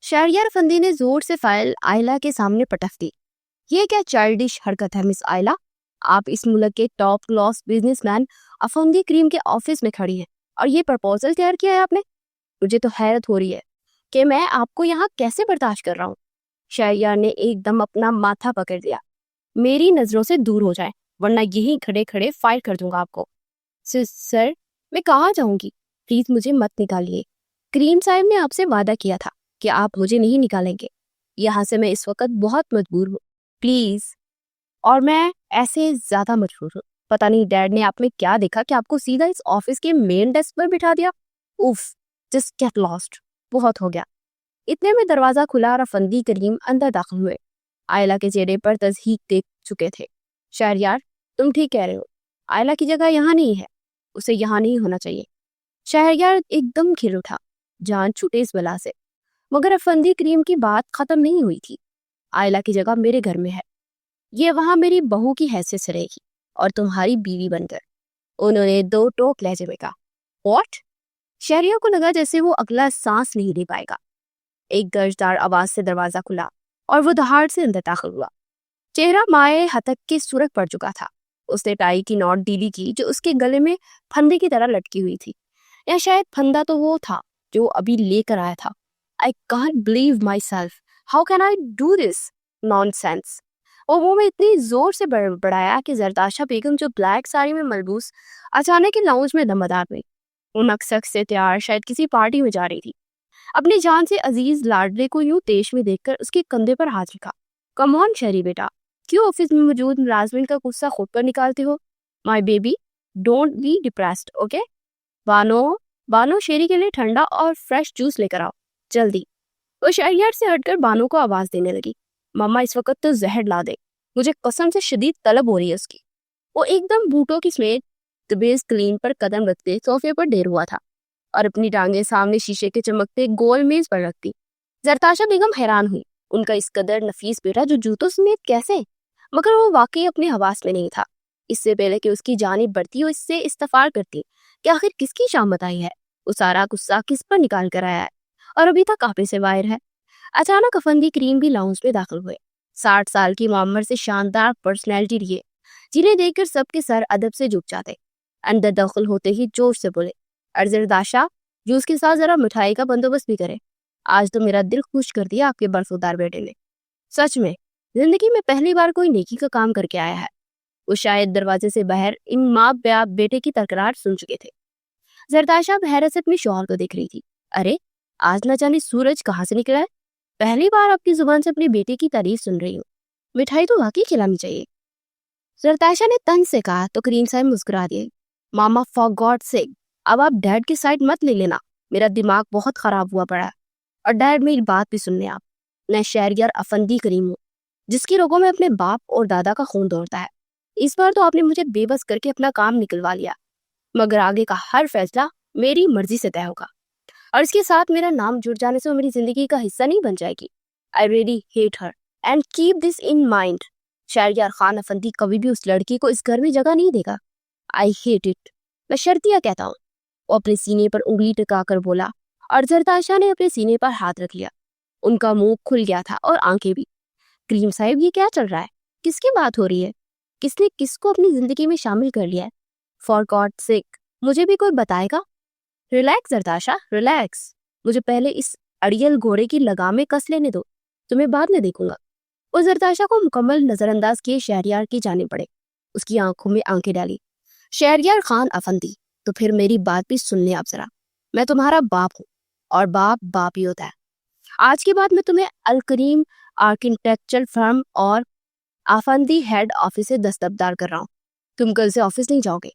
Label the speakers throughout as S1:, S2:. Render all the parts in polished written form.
S1: شہریار افندی نے زور سے فائل آئلہ کے سامنے پٹک دی. یہ کیا چائلڈش حرکت ہے مس آئلہ؟ آپ اس ملک کے ٹاپ کلاس بزنس مین افندی کریم کے آفس میں کھڑی ہیں اور یہ پرپوزل تیار کیا ہے آپ نے. مجھے تو حیرت ہو رہی ہے کہ میں آپ کو یہاں کیسے برداشت کر رہا ہوں. شہریار نے ایک دم اپنا ماتھا پکڑ دیا. میری نظروں سے دور ہو جائیں ورنہ یہیں کھڑے کھڑے فائر کر دوں گا آپ کو. سر میں کہاں جاؤں گی؟ پلیز مجھے مت نکالیے. کریم صاحب نے آپ سے وعدہ کیا تھا کہ آپ مجھے نہیں نکالیں گے. یہاں سے میں اس وقت بہت مجبور ہوں پلیز. اور میں ایسے زیادہ مجبور ہوں. پتہ نہیں ڈیڈ نے آپ میں کیا دیکھا کہ آپ کو سیدھا اس آفس کے مین ڈیسک پر بٹھا دیا. اوف جسٹ گیٹ لاسٹ. بہت ہو گیا. اتنے میں دروازہ کھلا اور افندی کریم اندر داخل ہوئے. آئلہ کے چہرے پر تصدیق دیکھ چکے تھے. شہریار تم ٹھیک کہہ رہے ہو. آئلہ کی جگہ یہاں نہیں ہے. اسے یہاں نہیں ہونا چاہیے. شہریار ایک دم کھل اٹھا. جان چھوٹے اس بلا سے. مگر افندی کریم کی بات ختم نہیں ہوئی تھی. آئلہ کی جگہ میرے گھر میں ہے. یہ وہاں میری بہو کی حیثیت سے رہے گی اور تمہاری بیوی بن کر. انہوں نے دو ٹوک لہجے میں کہا. واٹ؟ شہریار کو لگا جیسے وہ اگلا سانس نہیں لے پائے گا. ایک گرجدار آواز سے دروازہ کھلا اور وہ دہاڑ سے اندر داخل ہوا. چہرہ مائع ہتک کے سرخ پڑ چکا تھا. اس نے ٹائی کی نوٹ ڈھیلی کی جو اس کے گلے میں پھندے کی طرح لٹکی ہوئی تھی. یا شاید پھندا تو وہ تھا جو ابھی لے کر آیا تھا. I can't believe myself. How can I do this? Nonsense. وہ منہ میں اتنی زور سے بڑھایا کہ زرداشہ بیگم جو بلیک ساڑی میں ملبوس اچانک ہی لاؤنج میں دمدار ہوئی. وہ مقصد سے تیار شاید کسی پارٹی میں جا رہی تھی. اپنی جان سے عزیز لاڈلے کو یوں تیش میں دیکھ کر اس کے کندھے پر ہاتھ رکھا. کم آن شہری بیٹا, کیوں آفس میں موجود ملازمین کا غصہ خود پر نکالتے ہو؟ My baby don't be depressed okay. Bano Sheri کے لیے ٹھنڈا اور فریش جوس لے کر آؤ جلدی. وہ شہریار سے ہٹ کر بانو کو آواز دینے لگی. ماما اس وقت تو زہر لا دے. مجھے قسم سے شدید طلب ہو رہی ہے اس کی. وہ ایک دم بوٹوں کی سمیت دبیز کلین پر قدم رکھتے صوفے پر ڈیر ہوا تھا اور اپنی ٹانگیں سامنے شیشے کے چمکتے گول میز پر رکھتی. زرتاشا بیگم حیران ہوئی. ان کا اس قدر نفیس بیٹا جو جوتوں سمیت کیسے؟ مگر وہ واقعی اپنے حواس میں نہیں تھا. اس سے پہلے کہ اس کی جانب بڑھتی وہ اس سے استفار کرتی کہ آخر کس کی شامت آئی ہے, وہ سارا غصہ کس پر نکال کر آیا ہے اور ابھی تک آپے سے باہر ہے. اچانک افندی کریم بھی لاؤنج میں داخل ہوئے. 60 سال کی معمر سے شاندار پرسنالٹی لیے جنہیں دیکھ کر سب کے سر ادب سے جھک جاتے. اندر داخل ہوتے ہی جوش سے بولے. ارزرداشا جوس کے ساتھ ذرا مٹھائی کا بندوبست بھی کرے. آج تو میرا دل خوش کر دیا آپ کے برفودار بیٹے نے. سچ میں زندگی میں پہلی بار کوئی نیکی کا کام کر کے آیا ہے. وہ شاید دروازے سے باہر ان ماں باپ بیٹے کی تکرار سن چکے تھے. زرداشا بحیرت سے اپنے شوہر کو دیکھ رہی تھی. ارے آج نہ جانے سورج کہاں سے نکلا ہے. پہلی بار آپ کی زبان سے اپنی بیٹے کی تعریف سن رہی ہوں. مٹھائی تو واقعی کھلانی چاہیے. زرداشا نے طنز سے کہا تو کریم صاحب مسکرا دیے. ماما فار گاڈ سیک اب آپ ڈیڈ کی سائڈ مت لے لینا. میرا دماغ بہت خراب ہوا پڑا ہے اور ڈیڈ میری بات بھی سن لیں آپ. میں شہریار افندی کریم ہوں جس کی رگوں میں اپنے باپ اور دادا کا خون دوڑتا ہے. اس بار تو آپ نے مجھے بے بس کر کے اپنا کام نکلوا لیا, مگر آگے کا ہر فیصلہ میری مرضی سے طے ہوگا اور اس کے ساتھ میرا نام جڑ جانے سے وہ میری زندگی کا حصہ نہیں بن جائے گی. I really hate her and keep this in mind. Shahryar Khan افندی کبھی بھی اس لڑکی کو اس گھر میں جگہ نہیں دے گا. I hate it. میں شرطیہ کہتا ہوں. وہ اپنے سینے پر انگلی ٹکا کر بولا اور زرداشا نے اپنے سینے پر ہاتھ رکھ لیا. ان کا منہ کھل گیا تھا اور آنکھیں بھی. کریم صاحب یہ کیا چل رہا ہے؟ کس کی بات ہو رہی ہے؟ کس نے کس کو اپنی زندگی میں شامل کر لیا ہے؟ فار گاڈ سیک مجھے بھی کوئی بتائے گا. Relax زرداشا relax. مجھے پہلے اس اڑیل گھوڑے کی لگامیں کس لینے دو, تمہیں بعد میں دیکھوں گا. وہ زرداشا کو مکمل نظر انداز کیے شہریار کی جانب بڑھے. اس کی آنکھوں میں آنکھیں ڈالی. شہریار خان افندی تو پھر میری بات بھی سن لیں آپ ذرا. میں تمہارا باپ ہوں اور باپ باپ ہی ہوتا ہے. آج کے بعد میں تمہیں الکریم آرکیٹیکچر فرم اور افندی ہیڈ آفس سے دستبردار کر رہا ہوں. تم کل سے آفس نہیں جاؤ گے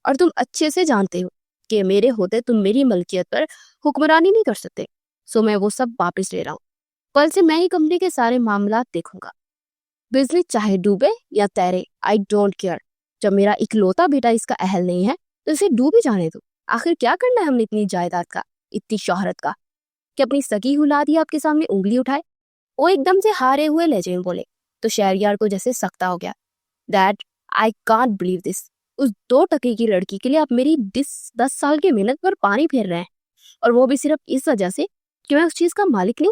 S1: اور تم اچھے سے جانتے ہو کہ میرے ہوتے تم میری ملکیت پر حکمرانی نہیں کر سکتے. سو میں وہ سب واپس لے رہا ہوں. کل سے میں ہی کمپنی کے سارے معاملات دیکھوں گا. بزنس چاہے ڈوبے یا تیرے آئی ڈونٹ کیئر. جب میرا اکلوتا بیٹا اس کا اہل نہیں ہے تو اسے ڈوب ہی جانے دو. آخر کیا کرنا ہے ہم نے اتنی جائیداد کا, اتنی شہرت کا, کہ اپنی سگی اولاد ہی آپ کے سامنے انگلی اٹھائے. وہ ایک دم سے ہارے ہوئے لہجے میں بولے تو شہریار کو جیسے سکتا ہو گیا. Dad I can't believe this. اس 2 ٹکے کی لڑکی کے لیے آپ میری 10 سال کی محنت پر پانی پھیر رہے ہیں, اور وہ بھی صرف اس وجہ سے کہ میں اس چیز کا مالک نہیں.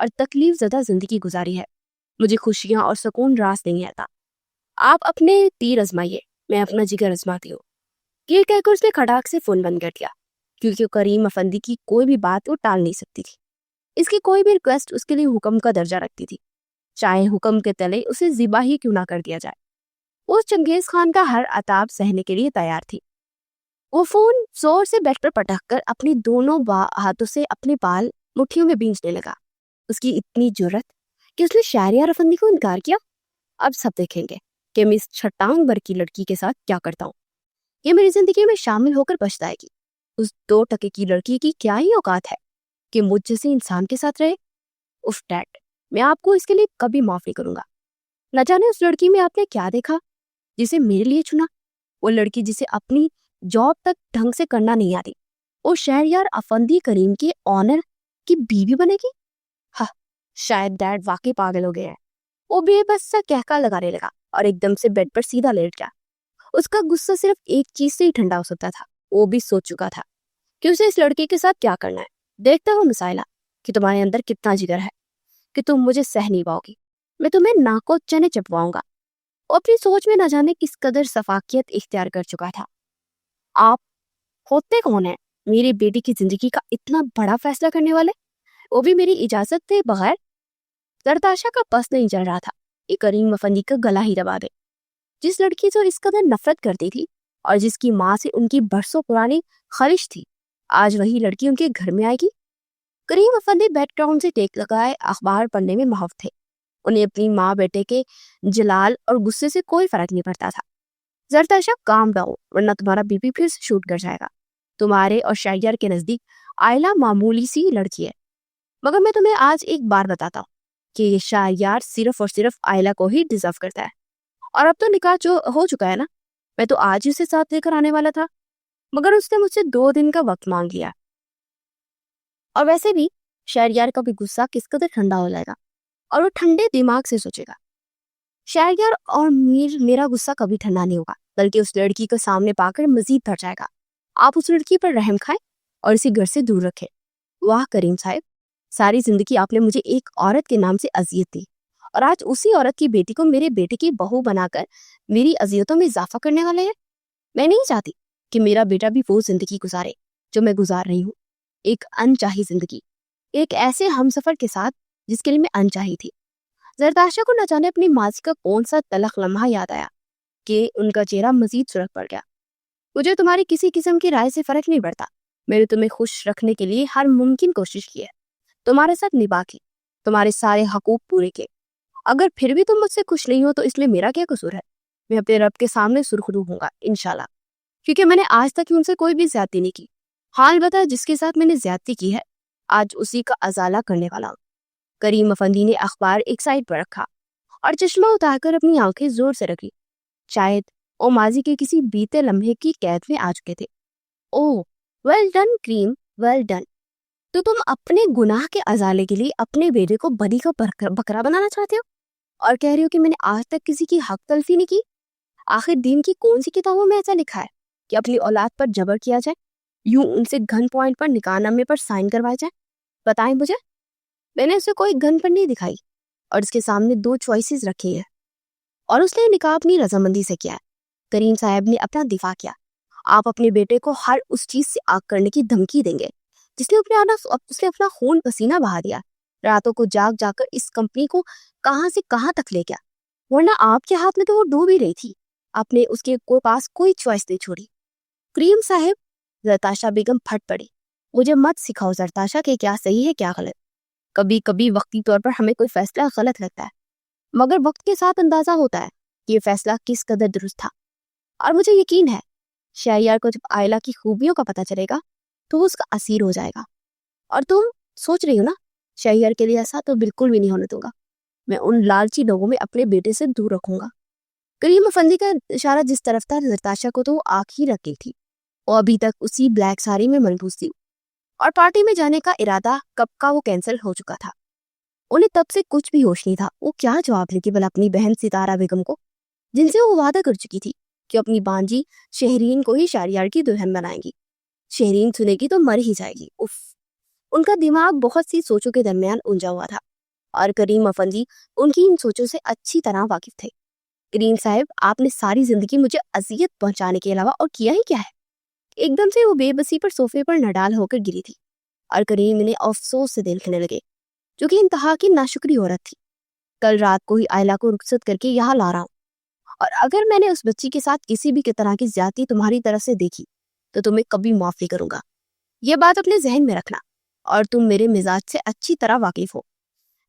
S1: اور تکلیف زدہ زندگی گزاری ہے. مجھے خوشیاں اور سکون راس نہیں آتا. آپ اپنے تیر ازمائیے، میں اپنا جگر ازماتی ہوں. یہ کہہ کر اس نے کھٹاک سے فون بند کر دیا، کیونکہ کریم افندی کی کوئی بھی بات وہ ٹال نہیں سکتی تھی. اس کی کوئی بھی ریکویسٹ اس کے لیے حکم کا درجہ رکھتی تھی، چاہے حکم کے تلے اسے ذبح ہی کیوں نہ کر دیا جائے. وہ چنگیز خان کا ہر عتاب سہنے کے لیے تیار تھی. وہ فون زور سے بیڈ پر پٹک کر اپنی دونوں ہاتھوں سے اپنے بال مٹھیوں میں بینچنے لگا. اس کی اتنی جرت کہ اس نے شہریار افندی کو انکار کیا. اب سب دیکھیں گے کہ میں اس چھٹان بھر کی لڑکی کے ساتھ کیا کرتا ہوں. یہ میری زندگی میں شامل ہو کر بچ جائے گی. اس 2 ٹکے کی لڑکی کی کیا ہی اوقات ہے کہ مجھ جیسے انسان کے ساتھ رہے. اف ڈیڈ، میں آپ کو اس کے لیے کبھی معاف نہیں کروں گا. نہ جانے اس لڑکی میں آپ نے کیا دیکھا جسے میرے لیے چنا. وہ لڑکی جسے اپنی جاب تک ڈھنگ سے کرنا نہیں آتی، وہ شہریار افندی کریم کے آنر کی بیوی بنے گی. ہاں، شاید ڈیڈ واقعی پاگل ہو گیا ہے. وہ بے بس سا کہکا لگانے لگا اور ایک دم سے بیڈ پر سیدھا لیٹ گیا. اس کا غصہ صرف ایک چیز سے ہی ٹھنڈا ہو سکتا تھا. وہ بھی سوچ چکا تھا کہ اسے اس لڑکی کے ساتھ کیا کرنا ہے. دیکھتا ہوں مسائلہ کہ تمہارے اندر کتنا جگر ہے کہ تم مجھے سہ نہیں پاؤ گی. میں تمہیں ناکو چنے چپواؤں گا. وہ اپنی سوچ میں نہ جانے کس قدر سفاکیت اختیار کر چکا تھا. آپ ہوتے کون ہیں میری بیٹی کی زندگی کا اتنا بڑا فیصلہ کرنے والے، وہ بھی میری اجازت کے بغیر؟ زرتاشا کا بس نہیں چل رہا تھا کہ کریم افندی کا گلا ہی دبا دے. جس لڑکی سے اس قدر نفرت کرتی تھی اور جس کی ماں سے ان کی برسوں پرانی خواہش تھی، آج وہی لڑکی ان کے گھر میں آئے گی. کریم افندی بیک گراؤنڈ سے ٹیک لگائے اخبار پڑھنے میں محو تھے. انہیں اپنی ماں بیٹے کے جلال اور غصے سے کوئی فرق نہیں پڑتا تھا. زرتاشا کام ڈاؤن، ورنہ تمہارا بی پی پھر سے شوٹ کر جائے گا. تمہارے اور شہریار کے نزدیک آئلہ معمولی سی لڑکی ہے، مگر میں تمہیں آج ایک بار بتاتا ہوں کہ یہ شہریار صرف اور صرف آئلہ کو ہی ڈیزرو کرتا ہے. اور اب تو نکاح جو ہو چکا ہے نا، میں تو آج ہی اسے ساتھ لے کر آنے والا تھا، مگر اس نے مجھ سے 2 دن کا وقت مانگ لیا. اور ویسے بھی شہریار کا بھی غصہ کس قدر ٹھنڈا ہو جائے گا اور وہ ٹھنڈے دماغ سے سوچے گا. شہریار اور میرا غصہ کبھی ٹھنڈا نہیں ہوگا، بلکہ اس لڑکی کو سامنے پا کر مزید بڑھ جائے گا. آپ اس لڑکی پر رحم کھائیں اور اسے گھر سے دور رکھیں. واہ کریم صاحب، ساری زندگی آپ نے مجھے ایک عورت کے نام سے اذیت دی، اور آج اسی عورت کی بیٹی کو میرے بیٹے کی بہو بنا کر میری اذیتوں میں اضافہ کرنے والے ہیں. میں نہیں چاہتی کہ میرا بیٹا بھی وہ زندگی گزارے جو میں گزار رہی ہوں، ایک انچاہی زندگی، ایک ایسے ہم سفر کے ساتھ جس کے لیے میں انچاہی تھی. زرتاشا کو نہ جانے اپنی ماضی کا کون سا تلخ لمحہ یاد آیا کہ ان کا چہرہ مزید سرخ پڑ گیا. مجھے تمہاری کسی قسم کی رائے سے فرق نہیں پڑتا. میں نے تمہیں خوش رکھنے کے لیے ہر ممکن کوشش کی ہے، تمہارے ساتھ نبھا کی، تمہارے سارے حقوق پورے کیے. اگر پھر بھی تم مجھ سے خوش نہیں ہو تو اس لیے میرا کیا قصور ہے؟ میں اپنے رب کے سامنے سرخرو ہوں گا انشاءاللہ، کیونکہ میں نے آج تک ان سے کوئی بھی زیادتی نہیں کی. حال بتا جس کے ساتھ میں نے زیادتی کی ہے، آج اسی کا ازالہ کرنے والا ہوں. کریم افندی نے اخبار ایک سائڈ پر رکھا اور چشمہ اتار کر اپنی آنکھیں زور سے رکھی. شاید وہ ماضی کے کسی بیتے لمحے کی قید میں آ چکے تھے. اوہ ویل ڈن کریم، ویل ڈن. تو تم اپنے گناہ کے ازالے کے لیے اپنے بیٹے کو بری کا بکرا بنانا چاہتے ہو اور کہہ رہے ہو کہ میں نے آج تک کسی کی حق تلفی نہیں کی. آخر دین کی کون سی کتابوں میں ایسا لکھا ہے کہ اپنی اولاد پر جبر کیا جائے، یوں ان سے گن پوائنٹ پر نکاح نامے پر سائن کروائے جائے؟ بتائیں مجھے. میں نے اسے کوئی گن پر نہیں دکھائی اور اس کے سامنے 2 چوائسز رکھی ہیں اور اس نے نکاح اپنی رضامندی سے کیا ہے. کریم صاحب نے اپنا دفاع کیا. آپ اپنے بیٹے کو ہر اس چیز سے آگ کرنے کی دھمکی دیں گے جس نے اپنا خون پسینہ بہا دیا، راتوں کو جاگ جا کر اس کمپنی کو کہاں سے کہاں تک لے گیا، ورنہ آپ کے ہاتھ میں تو وہ ڈوب ہی رہی تھی. آپ نے اس کے پاس کوئی چوائس نہیں چھوڑی. کریم صاحب، زرتاشا بیگم پھٹ پڑی. مجھے مت سکھاؤ زرتاشا کہ کیا صحیح ہے کیا غلط. کبھی کبھی وقتی طور پر ہمیں کوئی فیصلہ غلط لگتا ہے، مگر وقت کے ساتھ اندازہ ہوتا ہے کہ یہ فیصلہ کس قدر درست تھا. اور مجھے یقین ہے شہریار کو جب آئلہ کی خوبیوں کا پتہ چلے گا تو وہ اس کا اسیر ہو جائے گا. اور تم سوچ رہی ہو نا، شہریار کے لیے ایسا تو بالکل بھی نہیں ہونے دوں گا. میں ان لالچی لوگوں میں اپنے بیٹے سے دور رکھوں گا. کریم افندی کا اشارہ جس طرف تھا، زرتاشا کو تو وہ آنکھ ہی رکھی تھی. وہ ابھی تک اسی بلیک ساری میں ملبوس تھی اور پارٹی میں جانے کا ارادہ کب کا وہ کینسل ہو چکا تھا. انہیں تب سے کچھ بھی ہوش نہیں تھا. وہ کیا جواب دے کہ بھلا اپنی بہن ستارہ بیگم کو، جن سے وہ وعدہ کر چکی تھی کہ اپنی بانجی شہرین کو ہی شہریار کی دلہن بنائیں گی. شہرین سنے گی تو مر ہی جائے گی. ان کا دماغ بہت سی سوچوں کے درمیان الجھا ہوا تھا. اور کریم افندی ان کی ان سوچوں سے اچھی طرح واقف تھے۔ کریم صاحب، آپ نے ساری زندگی مجھے اذیت پہنچانے کے علاوہ اور کیا ہی کیا ہے؟ ایک دم سے وہ بے بسی پر صوفے پر نڈال ہو کر گری تھی اور کریم انہیں افسوس سے دیکھنے لگے، جو کہ انتہا کی ناشکری عورت تھی۔ کل رات کو ہی آئلہ کو رخصت کر کے یہاں لا رہا ہوں، اور اگر میں نے اس بچی کے ساتھ کسی بھی طرح کی زیادتی تمہاری طرف سے دیکھی تو تمہیں کبھی معاف نہیں کروں گا۔ یہ بات اپنے ذہن میں رکھنا، اور تم میرے مزاج سے اچھی طرح واقف ہو۔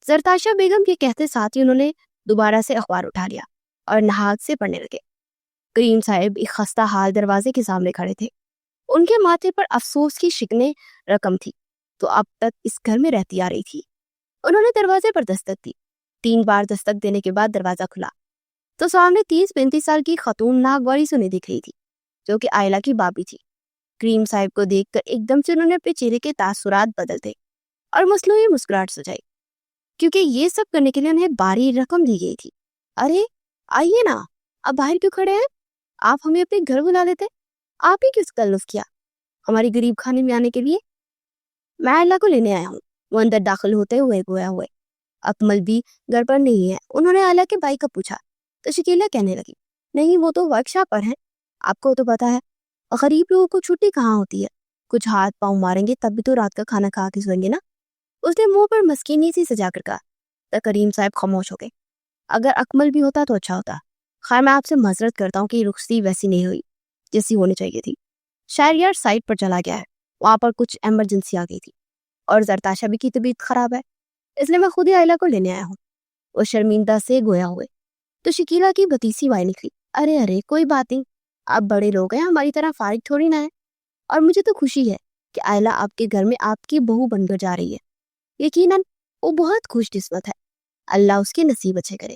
S1: زرتاشا بیگم کے کہتے ساتھ ہی انہوں نے دوبارہ سے اخبار اٹھا لیا اور نہاد سے پڑھنے لگے۔ کریم صاحب ایک خستہ حال دروازے کے سامنے کھڑے تھے۔ ان کے ماتھے پر افسوس کی شکنیں رقم تھی تو اب تک اس گھر میں رہتی آ رہی تھی۔ انہوں نے دروازے پر دستک دی۔ 3 بار دستک دینے کے بعد دروازہ کھلا تو سامنے 30-35 سال کی خاتون ناگواری سنی دکھ رہی تھی، جو کہ آئلہ کی بابی تھی۔ کریم صاحب کو دیکھ کر ایک دم سے انہوں نے اپنے چہرے کے تاثرات بدل دے اور مصنوعی مسکراہٹ سجائی، کیونکہ یہ سب کرنے کے لیے انہیں باری رقم دی گئی تھی۔ ارے آئیے نا، اب باہر کیوں کھڑے ہیں؟ آپ ہمیں اپنے گھر بلا لیتے، آپ ہی کس تکلف کیا ہماری غریب خانے میں آنے کے لیے؟ میں آئلہ کو لینے آیا ہوں، وہ اندر داخل ہوتے ہوئے گویا ہوئے۔ اکمل بھی گھر پر نہیں ہے، انہوں نے آئلہ کے بھائی کا پوچھا تو شکیلہ کہنے لگی، نہیں وہ تو ورک شاپ پر ہیں، آپ کو تو پتا ہے غریب لوگوں کو چھٹی کہاں ہوتی ہے، کچھ ہاتھ پاؤں ماریں گے تب بھی تو رات کا کھانا کھا کے سوئیں گے نا۔ اس نے منہ پر مسکینی سی سجا کر کہا تو کریم صاحب خاموش ہو گئے۔ اگر اکمل بھی ہوتا تو اچھا ہوتا، خیر میں آپ سے معذرت کرتا ہوں کہ یہ رخصتی ویسی نہیں ہوئی جیسی ہونی چاہیے تھی۔ شہریار سائٹ پر چلا گیا ہے، وہاں پر کچھ ایمرجنسی آ گئی تھی، اور زرتاشا بھی کی طبیعت خراب ہے، اس لیے میں خود ہی آئلہ کو لینے آیا ہوں۔ وہ شرمندہ سے گویا ہوئے تو شکیلہ کی بتیسی وائے نکلی، ارے کوئی بات نہیں، آپ بڑے لوگ ہیں، ہماری طرح فارغ تھوڑی نہ ہے، اور مجھے تو خوشی ہے کہ آئلہ آپ کے گھر میں آپ کی بہو بن کر جا رہی ہے۔ یقیناً وہ بہت خوش قسمت ہے، اللہ اس کے نصیب اچھے کرے۔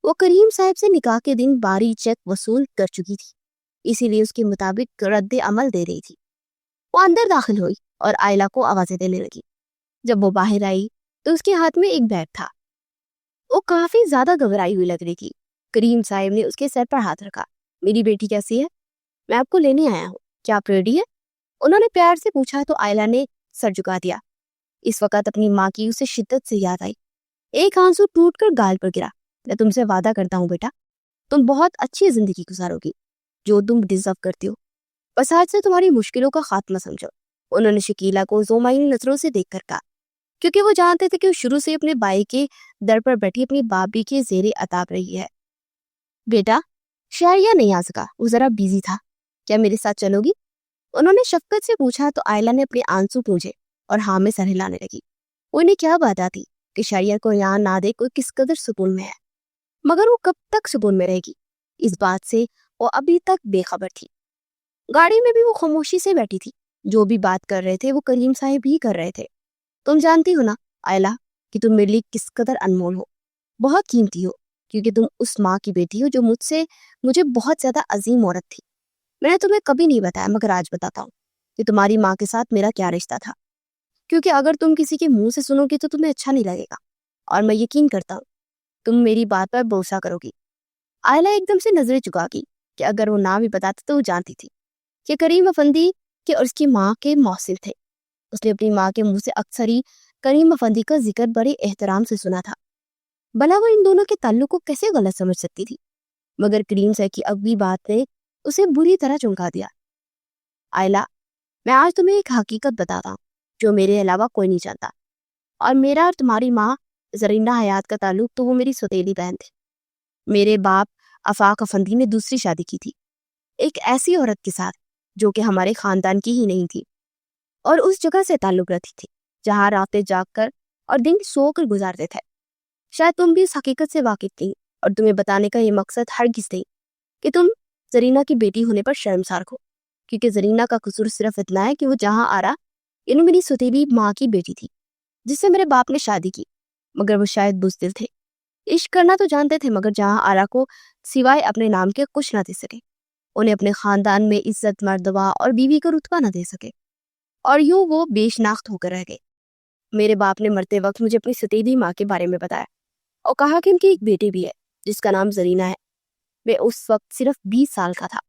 S1: وہ کریم صاحب سے نکاح کے دن باری چیک وصول کر چکی تھی، اسی لیے اس کے مطابق رد عمل دے رہی تھی۔ وہ اندر داخل ہوئی اور آئلہ کو آوازیں دینے لگی۔ جب وہ باہر آئی تو اس کے ہاتھ میں ایک بیگ تھا۔ وہ کافی زیادہ گھبرائی ہوئی لگ رہی تھی۔ کریم صاحب نے اس کے سر پر ہاتھ رکھا، میری بیٹی کیسی ہے؟ میں آپ کو لینے آیا ہوں، کیا آپ ریڈی ہیں؟ انہوں نے پیار سے پوچھا تو آئلہ نے سر جھکا دیا۔ اس وقت اپنی ماں کی اسے شدت سے یاد آئی۔ ایک آنسو ٹوٹ کر گال پر گرا۔ میں تم سے وعدہ کرتا ہوں بیٹا، تم بہت اچھی زندگی گزارو گی جو تم ڈیزرو کرتی ہو، بس آج سے تمہاری مشکلوں کا خاتمہ سمجھو۔ انہوں نے شکیلہ کو زومائن نظروں سے دیکھ کر کہا، کیونکہ وہ جانتے تھے کہ وہ شروع سے اپنے بھائی کے در پر بیٹھی اپنی بابی کے زیر عتاب رہی ہے۔ بیٹا شہریہ نہیں آ سکا، وہ ذرا بیزی تھا، کیا میرے ساتھ چلو گی؟ انہوں نے شفقت سے پوچھا تو آئلہ نے اپنے آنسو پونچھے اور ہاں میں سر ہلانے لگی۔ وہ انہیں کیا بات آتی کہ شہریہ کو یہاں نہ دے کوئی کس قدر سکون میں ہے، مگر وہ کب تک سکون میں رہے گی، اس بات سے وہ ابھی تک بے خبر تھی۔ گاڑی میں بھی وہ خاموشی سے بیٹھی تھی، جو بھی بات کر رہے تھے وہ کریم صاحب ہی کر رہے تھے۔ تم جانتی ہو نا آئلہ کہ تم میرے لیے کس قدر انمول ہو، بہت قیمتی ہو، کیونکہ تم اس ماں کی بیٹی ہو جو مجھے بہت زیادہ عظیم عورت تھی۔ میں نے تمہیں کبھی نہیں بتایا مگر آج بتاتا ہوں کہ تمہاری ماں کے ساتھ میرا کیا رشتہ تھا، کیونکہ اگر تم کسی کے منہ سے سنو گے تو تمہیں اچھا نہیں لگے گا، اور میں یقین کرتا ہوں تم میری بات پر بھروسہ کرو گی۔ آئلہ ایک دم سے نظریں چکا گئی کہ اگر وہ نہ بھی بتاتے تو وہ جانتی تھی کہ کریم افندی کے اور اس کی ماں کے محسن تھے۔ اس نے اپنی ماں کے منہ سے اکثر ہی کریم افندی کا ذکر بڑے احترام سے سنا تھا، بھلا وہ ان دونوں کے تعلق کو کیسے غلط سمجھ سکتی تھی؟ مگر کریم صاحب کی اگلی بات نے اسے بری طرح چونکا دیا۔ آئلہ میں آج تمہیں ایک حقیقت بتاتا ہوں جو میرے علاوہ کوئی نہیں جانتا، اور میرا اور تمہاری ماں زرینہ حیات کا تعلق تو وہ میری سوتیلی بہن تھی۔ میرے باپ آفاق افندی نے دوسری شادی کی تھی، ایک ایسی عورت کے ساتھ جو کہ ہمارے خاندان کی ہی نہیں تھی، اور اس جگہ سے تعلق رکھتی تھی جہاں راتیں جاگ کر اور دن سو کر گزارتے تھے۔ شاید تم بھی اس حقیقت سے واقف تھی، اور تمہیں بتانے کا یہ مقصد ہرگز نہیں کہ تم زرینہ کی بیٹی ہونے پر شرمسار ہو، کیونکہ زرینہ کا قصور صرف اتنا ہے کہ وہ جہاں آرا یعنی میری سوتیلی ماں کی بیٹی تھی جس سے میرے باپ نے شادی کی، مگر وہ شاید بزدل تھے، عشق کرنا تو جانتے تھے مگر جہاں آرا کو سوائے اپنے نام کے کچھ نہ دے سکے، انہیں اپنے خاندان میں عزت مرتبہ اور بیوی کا رتبہ نہ دے سکے، اور یوں وہ بے شناخت ہو کر رہ گئے۔ میرے باپ نے مرتے وقت مجھے اپنی سوتیلی ماں کے بارے میں بتایا اور کہا کہ ان کی ایک بیٹی بھی ہے جس کا نام زرینہ ہے۔ میں اس وقت صرف 20 سال کا تھا۔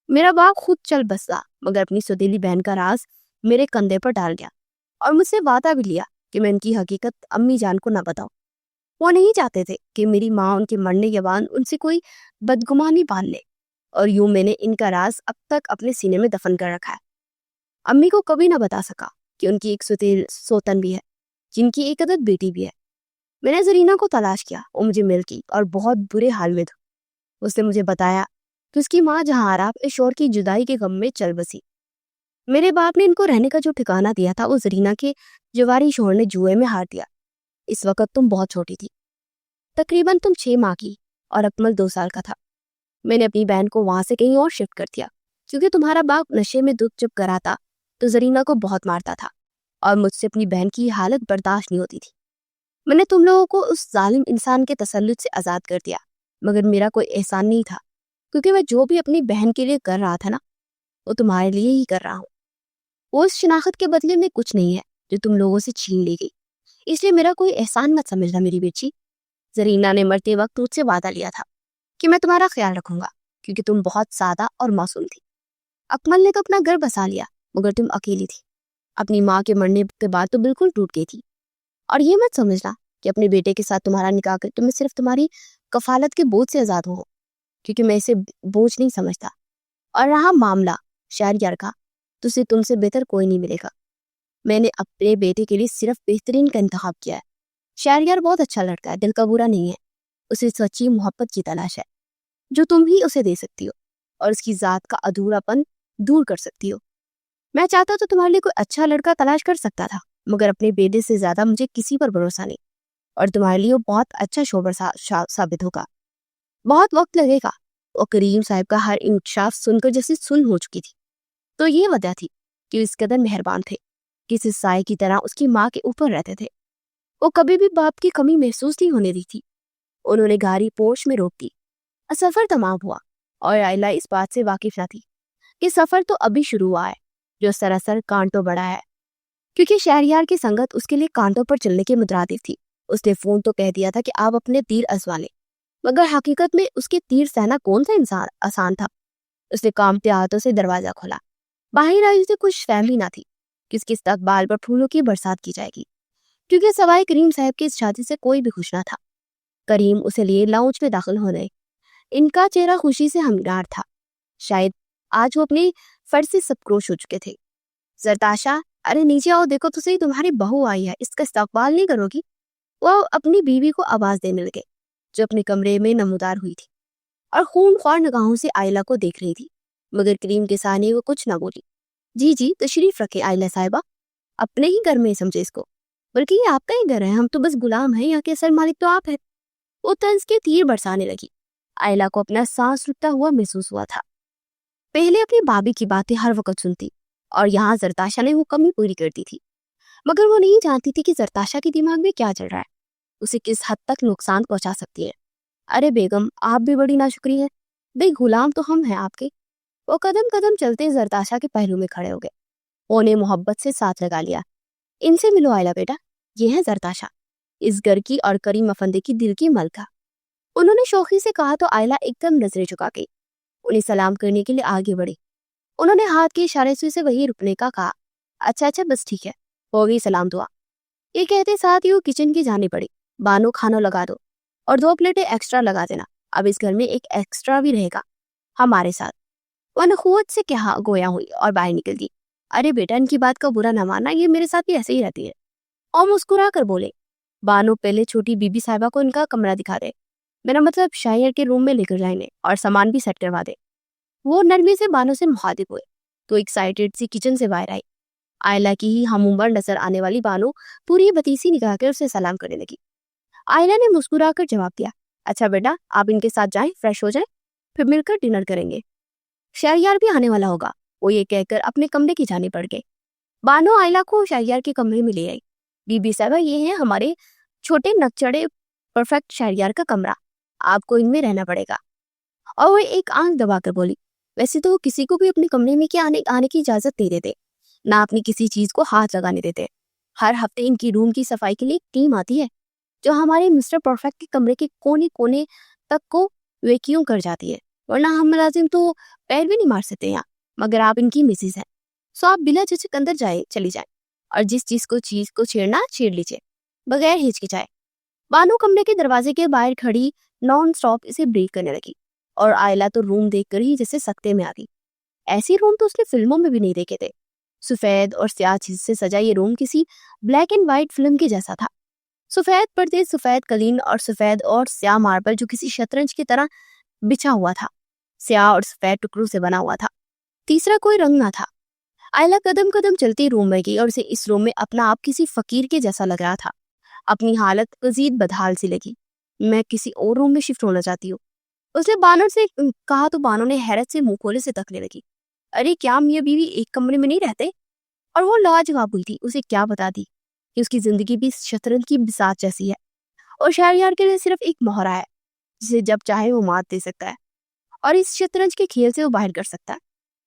S1: میرا باپ خود چل بسا مگر اپنی سوتیلی بہن کا راز میرے کندھے پر ڈال گیا، اور مجھ سے وعدہ بھی لیا کہ میں ان کی حقیقت امی جان کو نہ بتاؤں۔ وہ نہیں چاہتے تھے کہ میری ماں ان کے مرنے کے بعد ان سے کوئی بدگمانی پال لے، اور یوں میں نے ان کا راز اب تک اپنے سینے میں دفن کر رکھا ہے۔ امی کو کبھی نہ بتا سکا کہ ان کی ایک سوتن بھی ہے، جن کی ایک عدد بیٹی بھی ہے۔ میں نے زرینہ کو تلاش کیا، وہ مجھے مل گئی اور بہت برے حال میں تھی۔ اس نے مجھے بتایا کہ اس کی ماں جہاں آراب شوہر کی جدائی کے غم میں چل بسی۔ میرے باپ نے ان کو رہنے کا جو ٹھکانہ دیا تھا وہ زرینہ کے جواری شوہر نے جوئے میں ہار دیا۔ اس وقت تم بہت چھوٹی تھی، تقریباً تم 6 ماہ کی، اور اکمل 2 سال کا تھا۔ میں نے اپنی بہن کو وہاں سے کہیں اور شفٹ کر دیا، کیونکہ تمہارا باپ نشے میں دودھ جب کراتا تو زرینہ کو بہت مارتا تھا، اور مجھ سے اپنی بہن کی حالت برداشت نہیں ہوتی تھی۔ میں نے تم لوگوں کو اس ظالم انسان کے تسلط سے آزاد کر دیا، مگر میرا کوئی احسان نہیں تھا، کیونکہ میں جو بھی اپنی بہن کے لیے کر رہا تھا نا، وہ تمہارے لیے ہی کر رہا ہوں۔ وہ اس شناخت کے بدلے میں کچھ نہیں ہے جو تم لوگوں سے چھین لی گئی، اس لیے میرا کوئی احسان مت سمجھنا میری بیٹی۔ زرینہ نے مرتے وقت تجھ سے وعدہ لیا تھا کہ میں تمہارا خیال رکھوں گا، کیونکہ تم بہت سادہ اور معصوم تھی۔ اکمل نے تو اپنا گھر بسا لیا، مگر تم اکیلی تھی۔ اپنی ماں کے مرنے کے بعد تو بالکل ٹوٹ گئی تھی، اور یہ مت سمجھنا کہ اپنے بیٹے کے ساتھ تمہارا نکاح کر تو میں صرف تمہاری کفالت کے بوجھ سے آزاد ہوں، کیونکہ میں اسے بوجھ نہیں سمجھتا۔ اور رہا معاملہ شہریار کا، تو اسے تم سے بہتر کوئی نہیں ملے گا۔ میں نے اپنے بیٹے کے لیے صرف بہترین کا انتخاب کیا ہے۔ شہریار بہت اچھا لڑکا ہے، دل کا برا نہیں ہے، اسے سچی محبت کی تلاش ہے جو تم ہی اسے دے سکتی ہو، اور اس کی ذات کا ادھورا پن دور کر سکتی ہو۔ میں چاہتا تو تمہارے لیے کوئی اچھا لڑکا تلاش کر سکتا تھا، مگر اپنے بیٹے سے زیادہ مجھے کسی پر بھروسہ نہیں، اور تمہارے لیے وہ بہت اچھا شوہر ثابت ہوگا۔ بہت وقت لگے گا۔ وہ کریم صاحب کا ہر انکشاف سن کر جیسے سن ہو چکی تھی، تو یہ وجہ تھی کہ اس قدر مہربان تھے، کسی سائے کی طرح اس کی ماں کے اوپر رہتے تھے۔ وہ کبھی بھی باپ کی کمی محسوس نہیں ہونے دی تھی۔ انہوں نے گاڑی پورش میں روک دی۔ سفر تمام ہوا، اور آئلہ اس بات سے واقف نہ تھی کہ سفر تو ابھی شروع ہوا ہے، جو سراسر کانٹوں بڑھا ہے، کیونکہ شہریار کی سنگت اس کے لیے کانٹوں پر چلنے کے مترادف تھی۔ اس نے فون تو کہہ دیا تھا کہ آپ اپنے تیر ازما لیں، مگر حقیقت میں اس کے تیر سہنا کون سا انسان آسان تھا۔ اس نے کانپتے ہاتھوں سے دروازہ کھولا۔ باہر آئی اسے کچھ فہمی نہ تھی کہ اس کے استقبال پر پھولوں کی برسات کی جائے گی، کیونکہ سوائے کریم صاحب کی اس شادی سے کوئی بھی خوش نہ تھا۔ کریم اسے لیے لاؤنج میں داخل ہونے، ان کا چہرہ خوشی سے ہمنار تھا۔ شاید آج وہ اپنے فرض سے سبکروش ہو چکے تھے۔ زرتاشا، ارے نیچے آؤ، دیکھو تو صحیح، تمہاری بہو آئی ہے، اس کا استقبال نہیں کرو گی؟ وہ اپنی بیوی کو آواز دینے لگے، جو اپنے کمرے میں نمودار ہوئی تھی اور خون خوار نگاہوں سے آئلہ کو دیکھ رہی تھی، مگر کریم کے سامنے وہ کچھ نہ بولی۔ جی جی تشریف رکھے آئلہ صاحبہ، اپنے ہی گھر میں سمجھے اس کو، بلکہ یہ آپ کا ہی گھر ہے، ہم تو بس غلام ہیں، یہاں کے اصل مالک تو آپ ہیں۔ وہ طنز کے تیر برسانے لگی۔ آئلہ کو اپنا سانس رکتا ہوا محسوس ہوا تھا۔ پہلے اپنی بھابھی کی باتیں ہر وقت سنتی، اور یہاں زرتاشا نے وہ کمی پوری کر دی تھی، مگر وہ نہیں جانتی تھی کہ زرتاشا کے دماغ میں کیا چل رہا ہے، اسے کس حد تک نقصان پہنچا سکتی ہے۔ ارے بیگم، آپ بھی بڑی ناشکری ہے، بھئی غلام تو ہم ہیں آپ کے۔ وہ قدم قدم چلتے زرتاشا کے پہلو میں کھڑے ہو گئے، انہیں محبت سے ساتھ لگا لیا۔ ان سے ملو آئلہ بیٹا، یہ ہے زرتاشا، اس گھر کی اور کریم افندی کی دل کی ملکہ۔ انہوں نے شوخی سے کہا تو آئلہ ایک دم نظریں چکا گئی، انہیں سلام کرنے کے لیے آگے بڑھی۔ انہوں نے ہاتھ کے اشارے سے اسے وہی رکنے کا کہا۔ اچھا بس ٹھیک ہے، ہو گئی سلام دعا۔ یہ کہتے ساتھ ہی وہ کچن کی جانے پڑی۔ بانو، کھانا لگا دو اور 2 پلیٹیں ایکسٹرا لگا دینا، اب اس گھر میں ایک ایکسٹرا بھی رہے گا ہمارے ساتھ۔ وہ نخوت سے کہا گویا ہوئی اور باہر نکل دی۔ ارے بیٹا، ان کی بات کا برا نہ ماننا، یہ میرے ساتھ بھی ایسے ہی رہتی ہے۔ اور مسکرا کر بولے، بانو پہلے چھوٹی بی بی صاحبہ کو ان کا کمرہ دکھا دے، میرا مطلب شاعر کے روم میں لے کر جائیں اور سامان بھی سیٹ کروا دے۔ وہ نرمی سے بانو سے مخاطب ہوئے تو ایکسائٹڈ سی کچن سے باہر آئی۔ آئلہ کی ہی ہم عمر نظر آنے والی بانو پوری بتیسی نگاہ کر اسے سلام کرنے لگی۔ آئلہ نے مسکرا کر جواب دیا، اچھا بیٹا، آپ ان کے ساتھ جائیں، فریش ہو جائیں، پھر مل کر ڈنر کریں گے، شہریار بھی آنے والا ہوگا۔ وہ یہ کہہ کر اپنے کمرے کی جانے پڑ گئے۔ بانو آئلہ کو شہریار کے کمرے میں لے آئی۔ بی بی صاحبہ، یہ ہے ہمارے چھوٹے نکچڑے پرفیکٹ شہریار کا کمرہ، آپ کو ان میں رہنا پڑے گا۔ اور وہ ایک آنکھ دبا کر بولی، ویسے تو کسی کو بھی اپنے کمرے میں کیا آنے کی اجازت نہیں دیتے، نہ اپنی کسی چیز کو ہاتھ لگانے دیتے۔ ہر ہفتے ان کی روم کی صفائی کے لیے ایک ٹیم آتی ہے جو ہمارے مسٹر پرفیکٹ کے کمرے کے کونے کونے تک کو ویکیوم کر جاتی ہے، ورنہ ہم ملازم تو پیر بھی نہیں مار سکتے یہاں، مگر آپ ان کی مسز ہیں، سو آپ بلا جھجک اندر چلی جائیں اور جس چیز کو چھیڑنا چھیڑ لیجیے بغیر ہچکچائے۔ بانو کمرے کے دروازے کے باہر کھڑی نان سٹاپ اسے بریک کرنے لگی اور آئلہ تو روم دیکھ کر ہی جیسے سکتے میں آ گئی. ایسی روم تو اس نے فلموں میں بھی نہیں دیکھے تھے. سفید اور سیاہ چیز سے سجا یہ روم کسی بلیک اینڈ وائٹ فلم کے جیسا تھا. سفید پردے، سفید قالین اور سفید اور سیاہ ماربل جو کسی شطرنج کی طرح بچھا ہوا تھا، سیاہ اور سفید ٹکڑوں سے بنا ہوا تھا. تیسرا کوئی رنگ نہ تھا. آئلہ قدم قدم چلتی روم میں گئی اور اسے اس روم میں اپنا آپ کسی فقیر کے جیسا لگ رہا تھا. اپنی حالت مزید بدحال سی لگی. میں کسی اور روم میں شفٹ ہونا چاہتی ہوں، اس نے بانو سے کہا تو بانو نے حیرت سے منہ کھولے سے تکنے لگی. ارے کیا میاں بیوی ایک کمرے میں نہیں رہتے؟ اور وہ لاجواب ہوئی تھی. اسے کیا بتا دی کہ اس کی زندگی بھی شطرنج کی بساط جیسی ہے اور شہریار کے لیے صرف ایک مہرہ ہے جسے جب چاہے وہ مات دے سکتا ہے اور اس شطرنج کے کھیل سے وہ باہر کر سکتا ہے.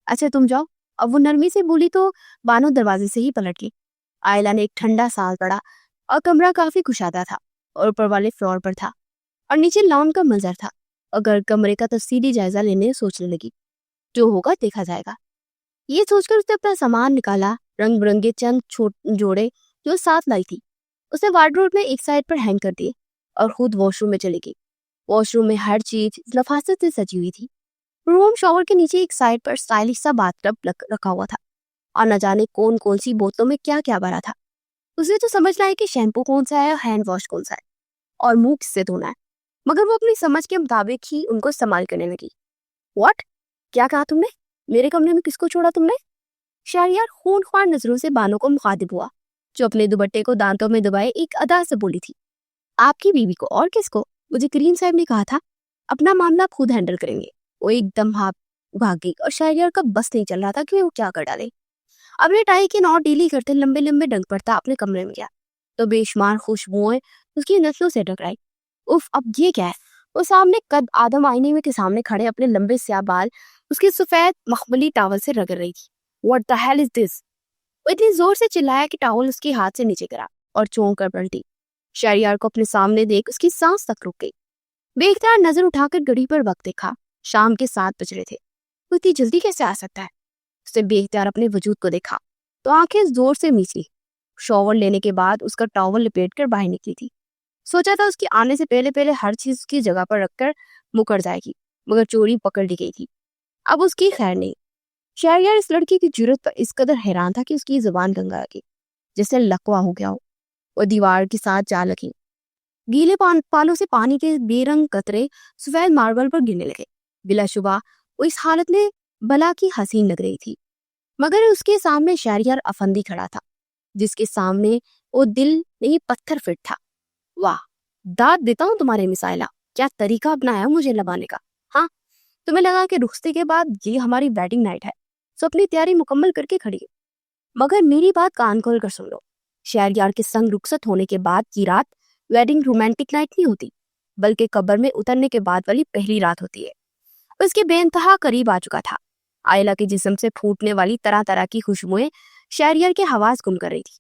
S1: اچھا تم جاؤ. اب وہ نرمی سے بولی تو بانو دروازے سے ہی پلٹ گئی. آئلہ نے ایک ٹھنڈا سانس پڑا اور کمرہ کافی کشادہ تھا اور اوپر والے فلور پر تھا اور نیچے لان کا منظر تھا. اگر کمرے کا تفصیلی جائزہ لینے سوچنے لگی، جو ہوگا دیکھا جائے گا. یہ سوچ کر اس نے اپنا سامان نکالا. رنگ برنگے چند جوڑے جو ساتھ لائی تھی اس نے وارڈروب میں ایک سائڈ پر ہینگ کر دیے اور خود واش روم میں چلی گئی. واش روم میں ہر چیز نفاست سے سجی ہوئی تھی. روم شاور کے نیچے ایک سائڈ پر اسٹائلش سا باتھ ٹب رکھا ہوا تھا اور نہ جانے کون کون سی بوتلوں میں کیا کیا بھرا تھا. اسے تو سمجھنا ہے کہ شیمپو کون سا ہے اور ہینڈ واش کون سا ہے اور منہ کس سے دھونا ہے، مگر وہ اپنی سمجھ کے مطابق ہی ان کو استعمال کرنے لگی. واٹ؟ کیا کہا تم نے؟ میرے کمرے میں کس کو چھوڑا تم نے؟ شہریار خون خوار نظروں سے بانو کو مخاطب ہوا جو اپنے دوپٹے کو دانتوں میں دبائے ایک ادا سے بولی تھی. آپ کی بیوی کو اور کس کو؟ مجھے کریم صاحب نے کہا تھا اپنا معاملہ خود ہینڈل کریں گے. وہ ایک دم بھاگ گئی اور شہریار کا بس نہیں چل رہا تھا کہ وہ کیا کر ڈالے. اپنے ٹائی کے نوٹ ڈیلی کرتے لمبے لمبے ڈنگ پڑتا اپنے کمرے میں گیا تو بے شمار خوشبوئیں اس کی نسلوں سے ٹکرائی. اف اب یہ کیا ہے؟ وہ سامنے قد آدم آئینے میں کے سامنے کھڑے اپنے لمبے سیاہ بال اس کے سفید مخملی ٹاول سے رگڑ رہی تھی. What the hell is this؟ وہ اتنی زور سے چلایا کہ ٹاول اس کے ہاتھ سے نیچے گرا اور چونک کر پلٹی. شہریار کو اپنے سامنے دیکھ اس کی سانس تک رک گئی. بے اختیار نظر اٹھا کر گھڑی پر وقت دیکھا. شام کے 7 بج رہے تھے. وہ اتنی جلدی کیسے آ سکتا ہے؟ اس نے بے اختیار اپنے وجود کو دیکھا تو آنکھیں زور سے میچ لی. شاور لینے کے بعد اس کا ٹاول لپیٹ کر باہر نکلی تھی. سوچا تھا اس کی آنے سے پہلے ہر چیز اس کی جگہ پر رکھ کر مکر جائے گی، مگر چوری پکڑ لی گئی تھی. اب اس کی خیر نہیں. شہریار اس لڑکی کی جرت پر اس قدر حیران تھا کہ اس کی زبان گنگا لگی جیسے لکوا ہو گیا ہو. وہ دیوار کے ساتھ جا لگی. گیلے پالوں سے پانی کے بے رنگ قطرے سفید ماربل پر گرنے لگے. بلا شبہ وہ اس حالت میں بلا کی حسین لگ رہی تھی، مگر اس کے سامنے شہریار افندی کھڑا تھا جس کے سامنے وہ دل نہیں پتھر فٹ تھا. واہ، داد دیتا ہوں تمہارے مسائلہ، کیا طریقہ اپنایا مجھے لبانے کا. ہاں، تمہیں لگا کہ رخصتی کے بعد یہ ہماری ویڈنگ نائٹ ہے، سو اپنی تیاری مکمل کر کے کھڑی. مگر میری بات کان کھول کر سن لو. شہریار کے سنگ رخصت ہونے کے بعد کی رات ویڈنگ رومانٹک نائٹ نہیں ہوتی، بلکہ قبر میں اترنے کے بعد والی پہلی رات ہوتی ہے. اس کے بے انتہا قریب آ چکا تھا. آئلہ کے جسم سے پھوٹنے والی طرح طرح کی خوشبوئیں شہریار کے حواس گم کر رہی تھی.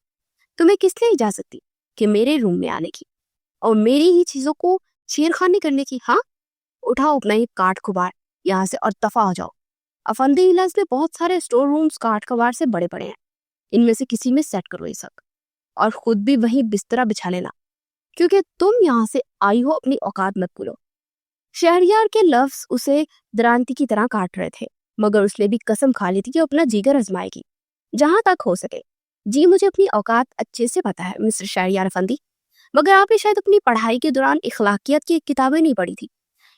S1: تمہیں کس لیے اجازت دی کہ میرے روم میں آنے کی اور میری ہی چیزوں کو چھیڑخانی کرنے کی؟ ہاں، اٹھاؤ اپنا یہ کاٹ کباڑ یہاں سے اور دفع ہو جاؤ. افندی علاج میں بہت سارے اسٹور رومز کاٹ کباڑ سے بڑے بڑے ہیں، ان میں سے کسی میں سیٹ کرو یہ سب اور خود بھی وہیں بسترا بچھا لینا، کیونکہ تم یہاں سے آئی ہو اپنی اوقات مت بھولو. شہریار کے لفظ اسے درانتی کی طرح کاٹ رہے تھے، مگر اس نے بھی قسم کھا لی تھی کہ اپنا جیگر آزمائے گی جہاں تک ہو سکے. جی مجھے اپنی اوقات اچھے سے پتا ہے مسٹر شہریار افندی، مگر آپ نے شاید اپنی پڑھائی کے دوران اخلاقیات کی کتابیں نہیں پڑھی تھی.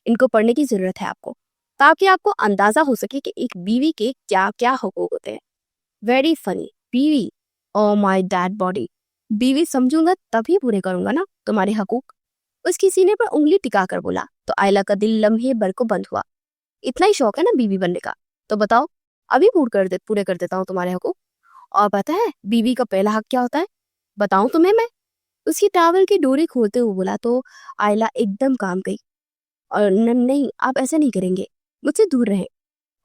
S1: ان کو پڑھنے کی ضرورت ہے آپ کو، تاکہ آپ کو اندازہ ہو سکے کہ ایک بیوی کے کیا کیا حقوق ہوتے ہیں. Very funny. بیوی؟ او مائی ڈیڈ باڈی. بیوی سمجھوں گا تبھی پورے کروں گا نا تمہارے حقوق. اس کی سینے پر انگلی ٹکا کر بولا تو آئلہ کا دل لمحے بھر کو بند ہوا. اتنا ہی شوق ہے نا بیوی بننے کا، تو بتاؤ ابھی پورے کر دیتا ہوں تمہارے حقوق. اور پتہ ہے بیوی کا پہلا حق کیا ہوتا ہے؟ بتاؤں تمہیں میں؟ اس کی ٹاول کی ڈوری کھولتے ہوئے بولا تو آئلہ ایک دم کام گئی. اور نہیں، آپ ایسا نہیں کریں گے، مجھ سے دور رہیں.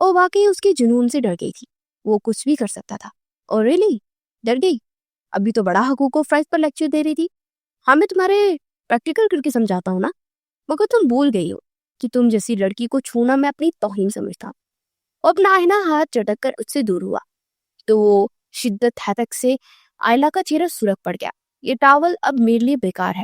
S1: اور واقعی اس کے جنون سے ڈر گئی تھی. وہ کچھ بھی کر سکتا تھا. اور ریلی ڈر گئی؟ ابھی تو بڑا حقوق و فرائض پر لیکچر دے رہی تھی. ہاں میں تمہارے پریکٹیکل کر کے سمجھاتا ہوں نا، مگر تم بھول گئی ہو کہ تم جیسی لڑکی کو چھونا میں اپنی توہین سمجھتا ہوں. اور اپنا آئینہ ہاتھ چٹک کر اس سے دور ہوا تو وہ شدت حدق سے آئلہ کا چہرہ سرخ پڑ گیا. یہ ٹاول اب میرے لیے بیکار ہے،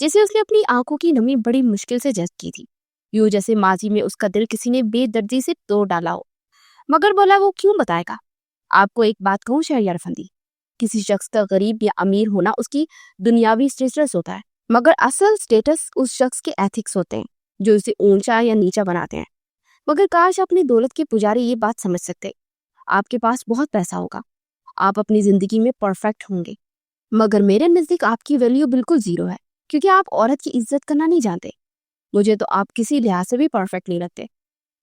S1: جیسے اس نے اپنی آنکھوں کی نمی بڑی مشکل سے جذب کی تھی، یوں جیسے ماضی میں اس کا دل کسی نے بے دردی سے توڑ ڈالا ہو۔ مگر بولا وہ کیوں بتائے گا؟ آپ کو ایک بات کہوں شہریار افندی، کسی شخص کا غریب یا امیر ہونا اس کی دنیاوی اسٹیٹس ہوتا ہے، مگر اصل اسٹیٹس اس شخص کے ایتھکس ہوتے ہیں جو اسے اونچا یا نیچا بناتے ہیں۔ مگر کاش اپنی دولت کے پجاری یہ بات سمجھ سکتے۔ آپ کے پاس بہت پیسہ ہوگا، آپ اپنی زندگی میں پرفیکٹ ہوں گے، مگر میرے نزدیک آپ کی ویلیو بالکل زیرو ہے، کیونکہ آپ عورت کی عزت کرنا نہیں جانتے۔ مجھے تو آپ کسی لحاظ سے بھی پرفیکٹ نہیں لگتے۔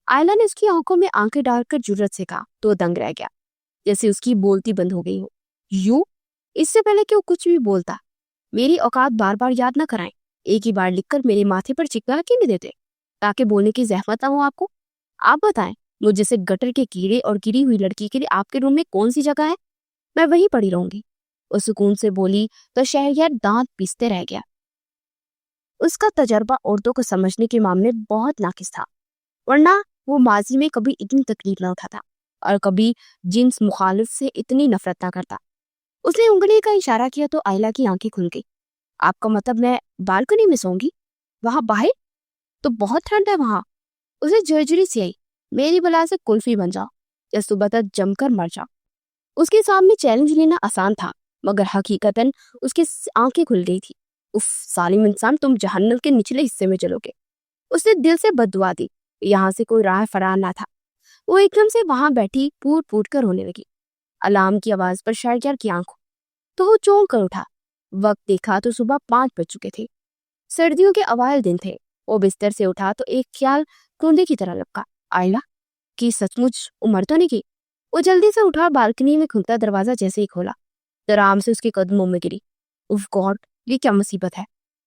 S1: آئلہ نے اس کی آنکھوں میں آنکھیں ڈال کر جرت سے کہا تو دنگ رہ گیا، جیسے اس کی بولتی بند ہو گئی ہو۔ یوں اس سے پہلے کہ وہ کچھ بھی بولتا، میری اوقات بار بار یاد نہ کرائیں، ایک ہی بار لکھ کر میرے ماتھے پر چپکا کے نہیں دیتے تاکہ بولنے کی زحمت نہ ہو آپ کو۔ آپ بتائیں، مجھ جیسے گٹر کے کیڑے اور گری ہوئی لڑکی کے لیے آپ کے روم میں کون سی جگہ ہے؟ میں وہیں پڑی رہوں گی۔ وہ سکون سے بولی تو شہریار دانت پیستے رہ گیا۔ اس کا تجربہ عورتوں کو سمجھنے کے معاملے بہت ناقص تھا، ورنہ وہ ماضی میں کبھی اتنی تکلیف نہ اٹھاتا اور کبھی جنس مخالف سے اتنی نفرت نہ کرتا۔ اس نے انگلی کا اشارہ کیا تو آئلہ کی آنکھیں کھل گئی۔ آپ کا مطلب میں بالکنی میں سوں گی؟ وہاں باہر تو بہت ٹھنڈ ہے وہاں۔ اسے جرجری سی آئی، میری بلا سے کلفی بن جاؤ یا صبح تک جم کر مر جاؤ۔ اس کے سامنے چیلنج لینا آسان تھا، مگر حقیقتاً اس کی آنکھیں کھل گئی تھی۔ اف ظالم انسان، تم جہنم کے نچلے حصے میں چلو گے۔ اس نے دل سے بد دعا دی، یہاں سے کوئی راہ فرار نہ تھا۔ وہ ایک دم سے وہاں بیٹھی پھوٹ پھوٹ کر رونے لگی۔ الارم کی آواز پر شہریار کی آنکھ تو وہ چونک کر اٹھا۔ وقت دیکھا تو صبح 5 بج چکے تھے۔ سردیوں کے اوائل دن تھے۔ وہ بستر سے اٹھا تو ایک خیال کوندے کی طرح لپکا، آئلہ کی سچ مچ عمر تو نہیں کی؟ وہ جلدی سے اٹھا، بالکنی میں کھلتا دروازہ جیسے ہی کھولا تو آرام سے اس کے قدموں میں گری۔ اف گاڈ، یہ کیا مصیبت ہے؟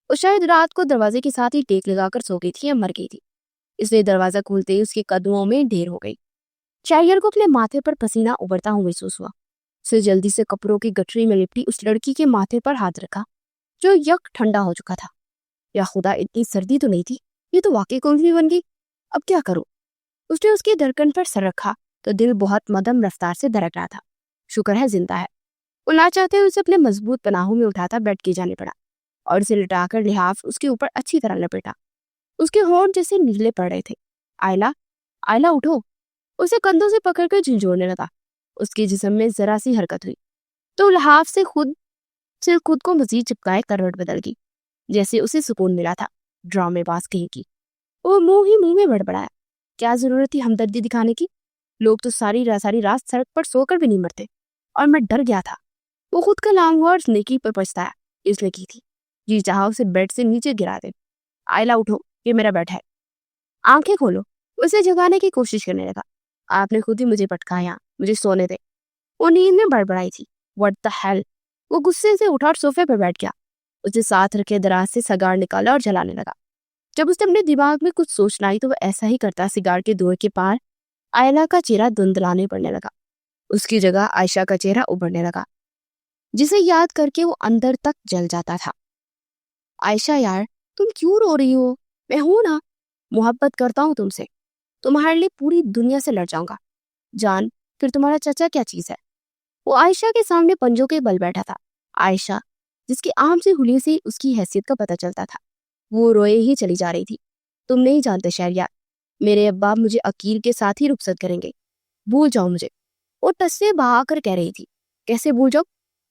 S1: وہ شاید رات کو دروازے کے ساتھ ہی ٹیک لگا کر سو گئی تھی یا مر گئی تھی، اس لیے دروازہ کھولتے ہی اس کے قدموں میں ڈھیر ہو گئی۔ شہریار کو اپنے ماتھے پر پسینہ ابھرتا ہوا محسوس ہوا۔ اسے جلدی سے کپڑوں کی گٹری میں لپٹی اس لڑکی کے ماتھے پر ہاتھ رکھا جو یک ٹھنڈا ہو چکا تھا۔ یا خدا، اتنی سردی تو نہیں تھی، یہ تو واقعی کلفی بن گئی۔ اب کیا کروں؟ اس نے اس کی دھڑکن پر سر رکھا تو دل بہت مدم رفتار سے دھڑک رہا تھا۔ شکر ہے زندہ ہے۔ وہ نہ چاہتے ہوئے اسے اپنے مضبوط پناہوں میں اٹھاتا بیٹھ کے جانے پڑا اور اسے لٹا کر لحاف اس کے اوپر اچھی طرح لپیٹا۔ اس کے ہونٹ جیسے نیلے پڑ رہے تھے۔ آئلہ، آئلہ اٹھو۔ اسے کندھوں سے پکڑ کر جھنجھوڑنے لگا۔ اس کے جسم میں ذرا سی حرکت ہوئی تو لحاف سے خود کو مزید چپکائے کروٹ بدل گئی، جیسے اسے سکون ملا تھا۔ ڈرامے باز کہیں کی۔ وہ منہ میں بڑبڑایا، کیا ضرورت تھی ہمدردی دکھانے کی؟ لوگ تو ساری رات سڑک پر سو کر بھی نہیں مرتے، اور میں ڈر گیا تھا۔ وہ خود کا لانگ ورڈ نیکی پر پچھتایا، اس نے کی تھی، جی چاہا اسے بیڈ سے نیچے گرا دے۔ آئلہ اٹھو، یہ میرا بیڈ ہے، آنکھیں کھولو۔ اسے جگانے کی کوشش کرنے لگا۔ آپ نے خود ہی مجھے پٹکایا، مجھے سونے دے۔ وہ نیند میں بڑبڑائی تھی۔ What the hell! وہ غصے سے اٹھا اور صوفے پر بیٹھ گیا۔ اسے ساتھ رکھے دراز سے سگار نکالا اور جلانے لگا۔ جب اس نے اپنے دماغ میں کچھ سوچنا آئی تو وہ ایسا ہی کرتا سگار کے دھوئے کے پار آئلہ کا چہرہ دھندلانے پڑنے لگا۔ اس کی جگہ عائشہ کا چہرہ ابھرنے لگا، جسے یاد کر کے وہ اندر تک جل جاتا تھا۔ عائشہ یار، تم کیوں رو رہی ہو؟ میں ہوں نا، محبت کرتا ہوں تم سے، تمہارے لیے پوری دنیا سے لڑ جاؤں گا۔ جان، پھر تمہارا چچا کیا چیز ہے؟ وہ عائشہ کے سامنے پنجوں کے بل بیٹھا تھا۔ عائشہ، جس کی عام سے حلیے سے اس کی حیثیت کا پتہ چلتا تھا، وہ روئے ہی چلی جا رہی تھی۔ تم نہیں جانتے شہریار، میرے ابا مجھے عقیل کے ساتھ ہی رخصت کریں گے، بھول جاؤ مجھے۔ وہ ٹسے بہا کر کہہ رہی تھی، کیسے بھول جاؤ؟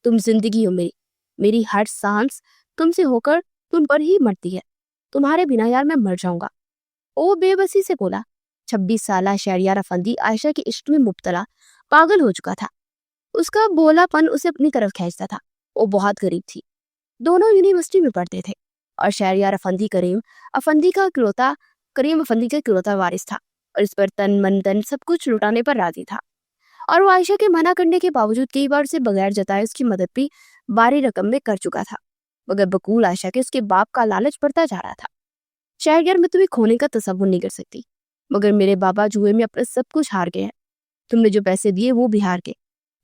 S1: تم زندگی ہو میری ہر سانس تم سے ہو کر تم پر ہی مرتی ہے، تمہارے بنا یار میں مر جاؤں گا۔ وہ بے بسی سے بولا۔ 26 سالہ شہریار افندی عائشہ کے عشق میں مبتلا پاگل ہو چکا تھا۔ اس کا بولا پن اسے اپنی طرف کھینچتا تھا۔ وہ بہت غریب تھی، دونوں یونیورسٹی میں پڑھتے تھے، اور شہریار افندی کریم افندی کا اکلوتا وارث تھا، اور اس پر تن من دن سب کچھ لٹانے پر راضی تھا۔ اور وہ عائشہ کے منع کرنے کے باوجود کئی بار اسے بغیر جتائے اس کی مدد بھی باری رقم میں کر چکا تھا، مگر بقول عائشہ کے اس کے باپ کا لالچ بڑھتا جا رہا تھا۔ شہریار، میں تمہیں کھونے کا تصور نہیں کر سکتی، مگر میرے بابا جوئے میں اپنا سب کچھ ہار گئے ہیں۔ تم نے جو پیسے دیے وہ بھی ہار گئے،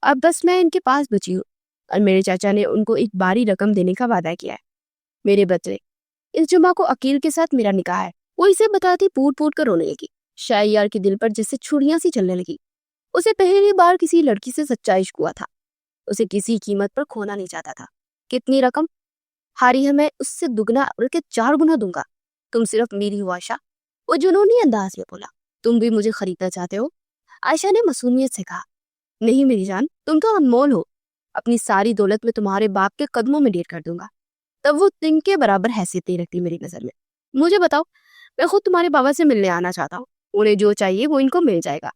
S1: اب بس میں ان کے پاس بچی ہوں، اور میرے چاچا نے ان کو ایک باری رقم دینے کا وعدہ کیا ہے۔ میرے بدلے اس جمعہ کو عقیل کے ساتھ میرا نکاح ہے۔ وہ اسے بتاتی پوٹ پوٹ کر رونے لگی۔ شہریار کے دل پر جیسے چھڑیاں سی چلنے لگی۔ اسے پہلی بار کسی لڑکی سے سچا عشق ہوا تھا، اسے کسی قیمت پر کھونا نہیں چاہتا تھا۔ کتنی رقم؟ ہاری ہے میں اس سے دگنا بلکہ 4 گنا دوں گا. تم صرف میری ہو عائشہ. وہ جنونی انداز میں بولا. تم بھی مجھے خریدنا چاہتے ہو؟ عائشہ نے معصومیت سے کہا. نہیں میری جان، تم تو انمول ہو. اپنی ساری دولت میں تمہارے باپ کے قدموں میں ڈیر کر دوں گا. تب وہ تن کے برابر حیثیت نہیں رکھتی میری نظر میں. مجھے بتاؤ، میں خود تمہارے بابا سے ملنے آنا چاہتا ہوں. انہیں جو چاہیے وہ ان کو مل جائے گا.